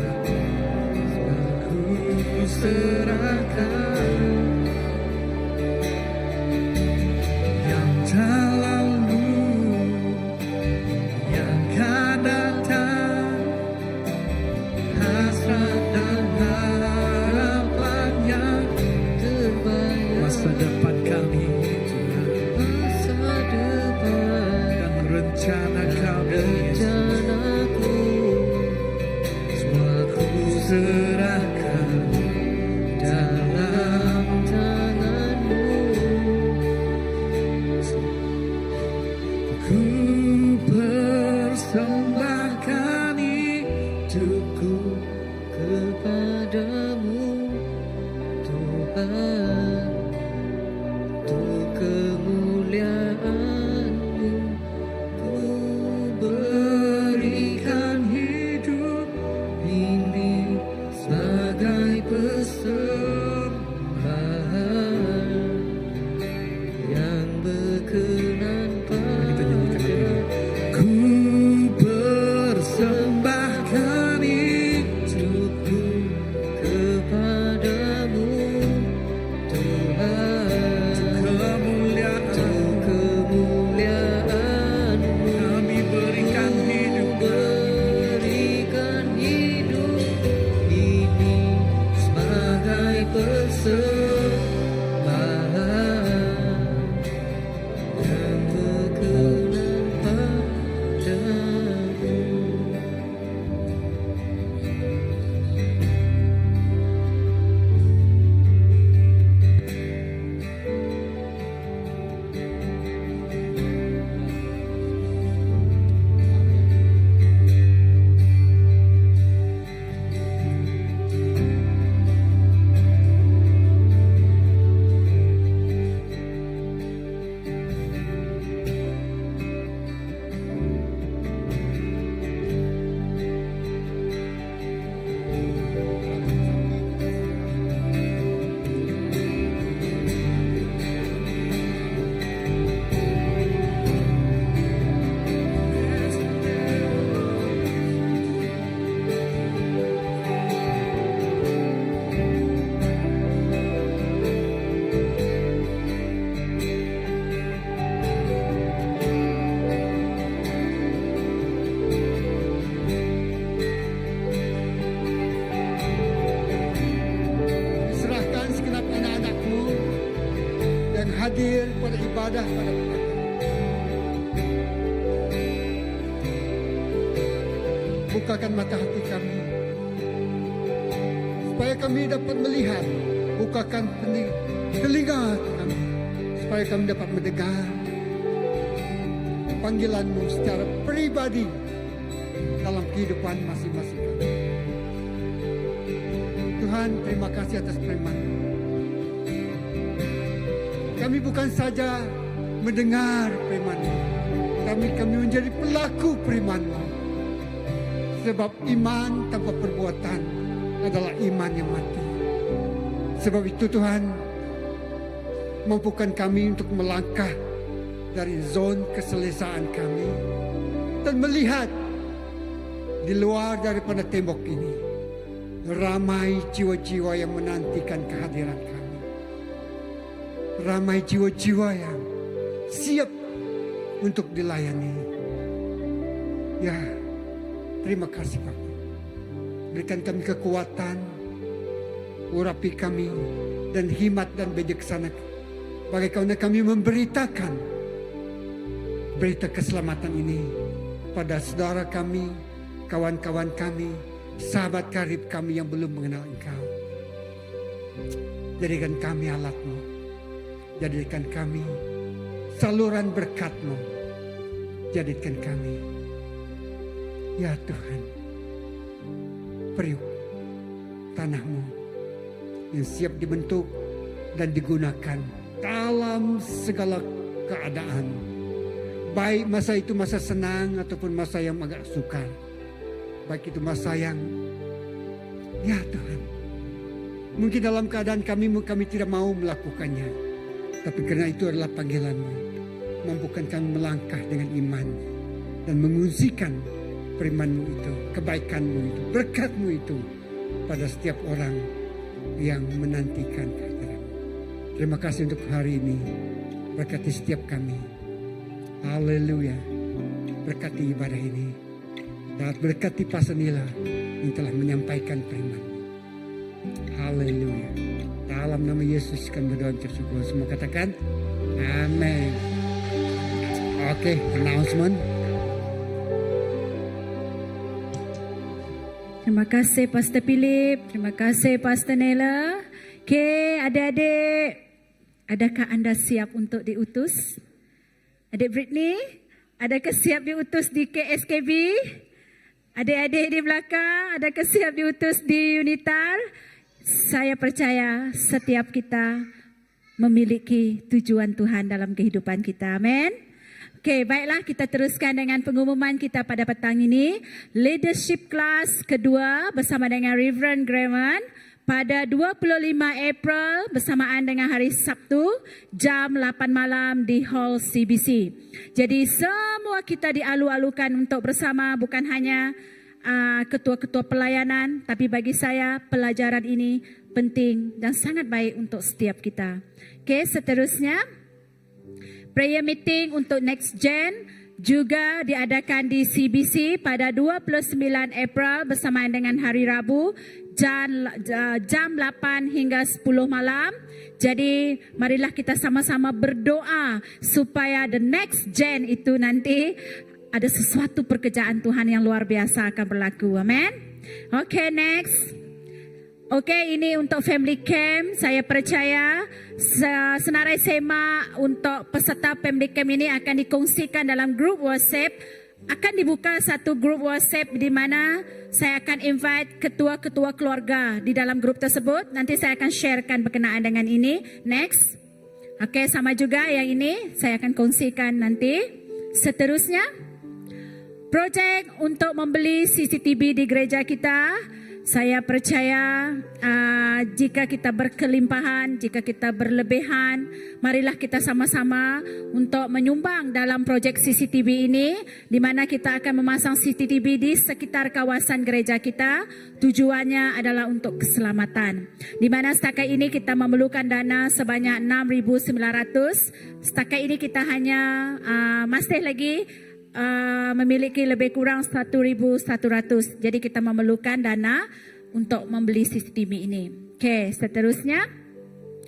aku serahkan, yang telah lalu, yang akan datang, hasrat dan harapan yang terbayang, masa depan kami Tuhan, masa depan dan rencana kami, rencanaku, semua ku serahkan dalam tangan-Mu. Ku persembahkan hidupku kepadamu Tuhan, untuk kemuliaan-Mu ku berikan hidup ini sebagai persembahan yang berkenan padamu. Ku persembahkan hidupku kepadamu Tuhan, untuk kemuliaan-Mu kami berikan hidup ini sebagai persembahan yang berkenan padamu. Serahkan segenap anak-anak-Mu yang hadir pada ibadah pada petang. Bukakan mata hati kami, supaya kami dapat melihat. Bukakan telinga kami, supaya kami dapat mendengar panggilan-Mu secara pribadi dalam kehidupan masing-masing kami. Tuhan, terima kasih atas firman-Mu. Kami bukan saja mendengar firman-Mu, kami menjadi pelaku firman-Mu. Sebab iman tanpa perbuatan adalah iman yang mati. Sebab itu Tuhan, mampukan kami untuk melangkah dari zon keselesaan kami dan melihat di luar daripada tembok ini ramai jiwa-jiwa yang menantikan kehadiran kami. Ramai jiwa-jiwa yang siap untuk dilayani. Ya, terima kasih Bapak. Berikan kami kekuatan, urapi kami dan hikmat dan bijaksana, bagaimana kami memberitakan berita keselamatan ini pada saudara kami, kawan-kawan kami, sahabat karib kami yang belum mengenal Engkau. Jadikan kami alat-Mu, jadikan kami saluran berkat-Mu, jadikan kami, ya Tuhan, periuk tanah-Mu yang siap dibentuk dan digunakan dalam segala keadaan, baik masa itu masa senang ataupun masa yang agak sukar, baik itu masa yang, ya Tuhan, mungkin dalam keadaan kami tidak mau melakukannya, tapi karena itu adalah panggilan-Mu, mampukan kami melangkah dengan iman dan mengungsikan firman-Mu itu, kebaikan-Mu itu, berkat-Mu itu pada setiap orang yang menantikan kehadiran-Mu. Terima kasih untuk hari ini. Berkati setiap kami. Haleluya. Berkati ibadah ini. Dan berkati Pastor Nila yang telah menyampaikan firman. Haleluya. Dalam nama Yesus kami berdoa bersyukur. Semua katakan amin. Oke, announcement. Terima kasih Pastor Philip, terima kasih Pastor Nela. Okey, adik-adik, adakah anda siap untuk diutus? Adik Britney, adakah siap diutus di KSKB? Adik-adik di belakang, adakah siap diutus di Unitar? Saya percaya setiap kita memiliki tujuan Tuhan dalam kehidupan kita. Amin. Okey, baiklah kita teruskan dengan pengumuman kita pada petang ini. Leadership Class kedua bersama dengan Reverend Graham pada 25 April bersamaan dengan hari Sabtu jam 8 malam di Hall CBC. Jadi semua kita dialu-alukan untuk bersama, bukan hanya ketua-ketua pelayanan, tapi bagi saya pelajaran ini penting dan sangat baik untuk setiap kita. Okey, seterusnya prayer meeting untuk Next Gen juga diadakan di CBC pada 29 April bersamaan dengan hari Rabu jam 8 hingga 10 malam. Jadi marilah kita sama-sama berdoa supaya the Next Gen itu nanti ada sesuatu pekerjaan Tuhan yang luar biasa akan berlaku. Amen. Okay, next. Okey, ini untuk family camp. Saya percaya senarai semak untuk peserta family camp ini akan dikongsikan dalam grup WhatsApp. Akan dibuka satu grup WhatsApp di mana saya akan invite ketua-ketua keluarga di dalam grup tersebut. Nanti saya akan sharekan berkenaan dengan ini. Next. Okey, sama juga yang ini saya akan kongsikan nanti. Seterusnya, projek untuk membeli CCTV di gereja kita. Saya percaya jika kita berkelimpahan, jika kita berlebihan, marilah kita sama-sama untuk menyumbang dalam projek CCTV ini, di mana kita akan memasang CCTV di sekitar kawasan gereja kita. Tujuannya adalah untuk keselamatan. Di mana setakat ini kita memerlukan dana sebanyak 6,900. Setakat ini kita hanya masih lagi memiliki lebih kurang 1,100. Jadi kita memerlukan dana untuk membeli CCTV ini. Okey, seterusnya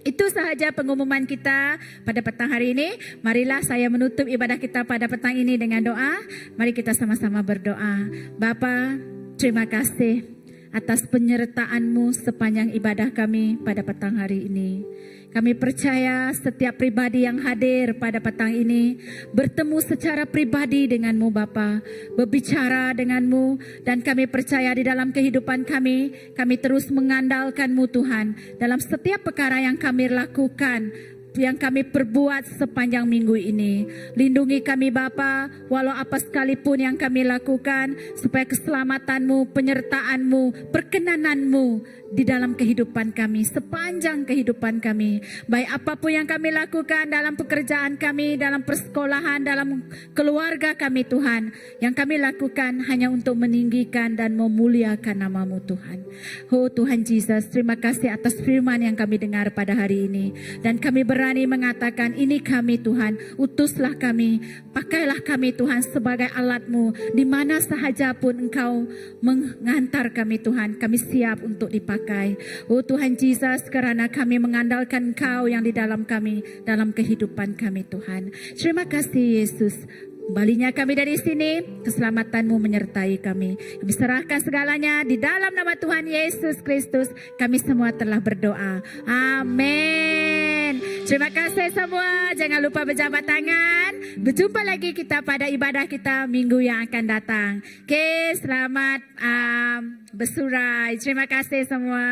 itu sahaja pengumuman kita pada petang hari ini. Marilah saya menutup ibadah kita pada petang ini dengan doa. Mari kita sama-sama berdoa. Bapa, terima kasih atas penyertaan-Mu sepanjang ibadah kami pada petang hari ini. Kami percaya setiap pribadi yang hadir pada petang ini bertemu secara pribadi dengan-Mu Bapa, berbicara dengan-Mu, dan kami percaya di dalam kehidupan kami terus mengandalkan-Mu Tuhan dalam setiap perkara yang kami lakukan, yang kami perbuat sepanjang minggu ini. Lindungi kami Bapa, walau apa sekalipun yang kami lakukan, supaya keselamatan-Mu, penyertaan-Mu, perkenanan-Mu di dalam kehidupan kami, sepanjang kehidupan kami. Baik apapun yang kami lakukan dalam pekerjaan kami, dalam persekolahan, dalam keluarga kami Tuhan, yang kami lakukan hanya untuk meninggikan dan memuliakan nama-Mu Tuhan. Oh Tuhan Yesus, terima kasih atas firman yang kami dengar pada hari ini. Dan kami berani mengatakan, ini kami Tuhan, utuslah kami, pakailah kami Tuhan sebagai alat-Mu, di mana sahaja pun Engkau mengantar kami Tuhan, kami siap untuk dipakai. Oh Tuhan Yesus, karena kami mengandalkan Engkau yang di dalam kami, dalam kehidupan kami Tuhan. Terima kasih Yesus. Kembalinya kami dari sini, keselamatan-Mu menyertai kami. Kami serahkan segalanya di dalam nama Tuhan Yesus Kristus. Kami semua telah berdoa. Amin. Terima kasih semua. Jangan lupa berjabat tangan. Berjumpa lagi kita pada ibadah kita minggu yang akan datang. Oke, selamat bersurai. Terima kasih semua.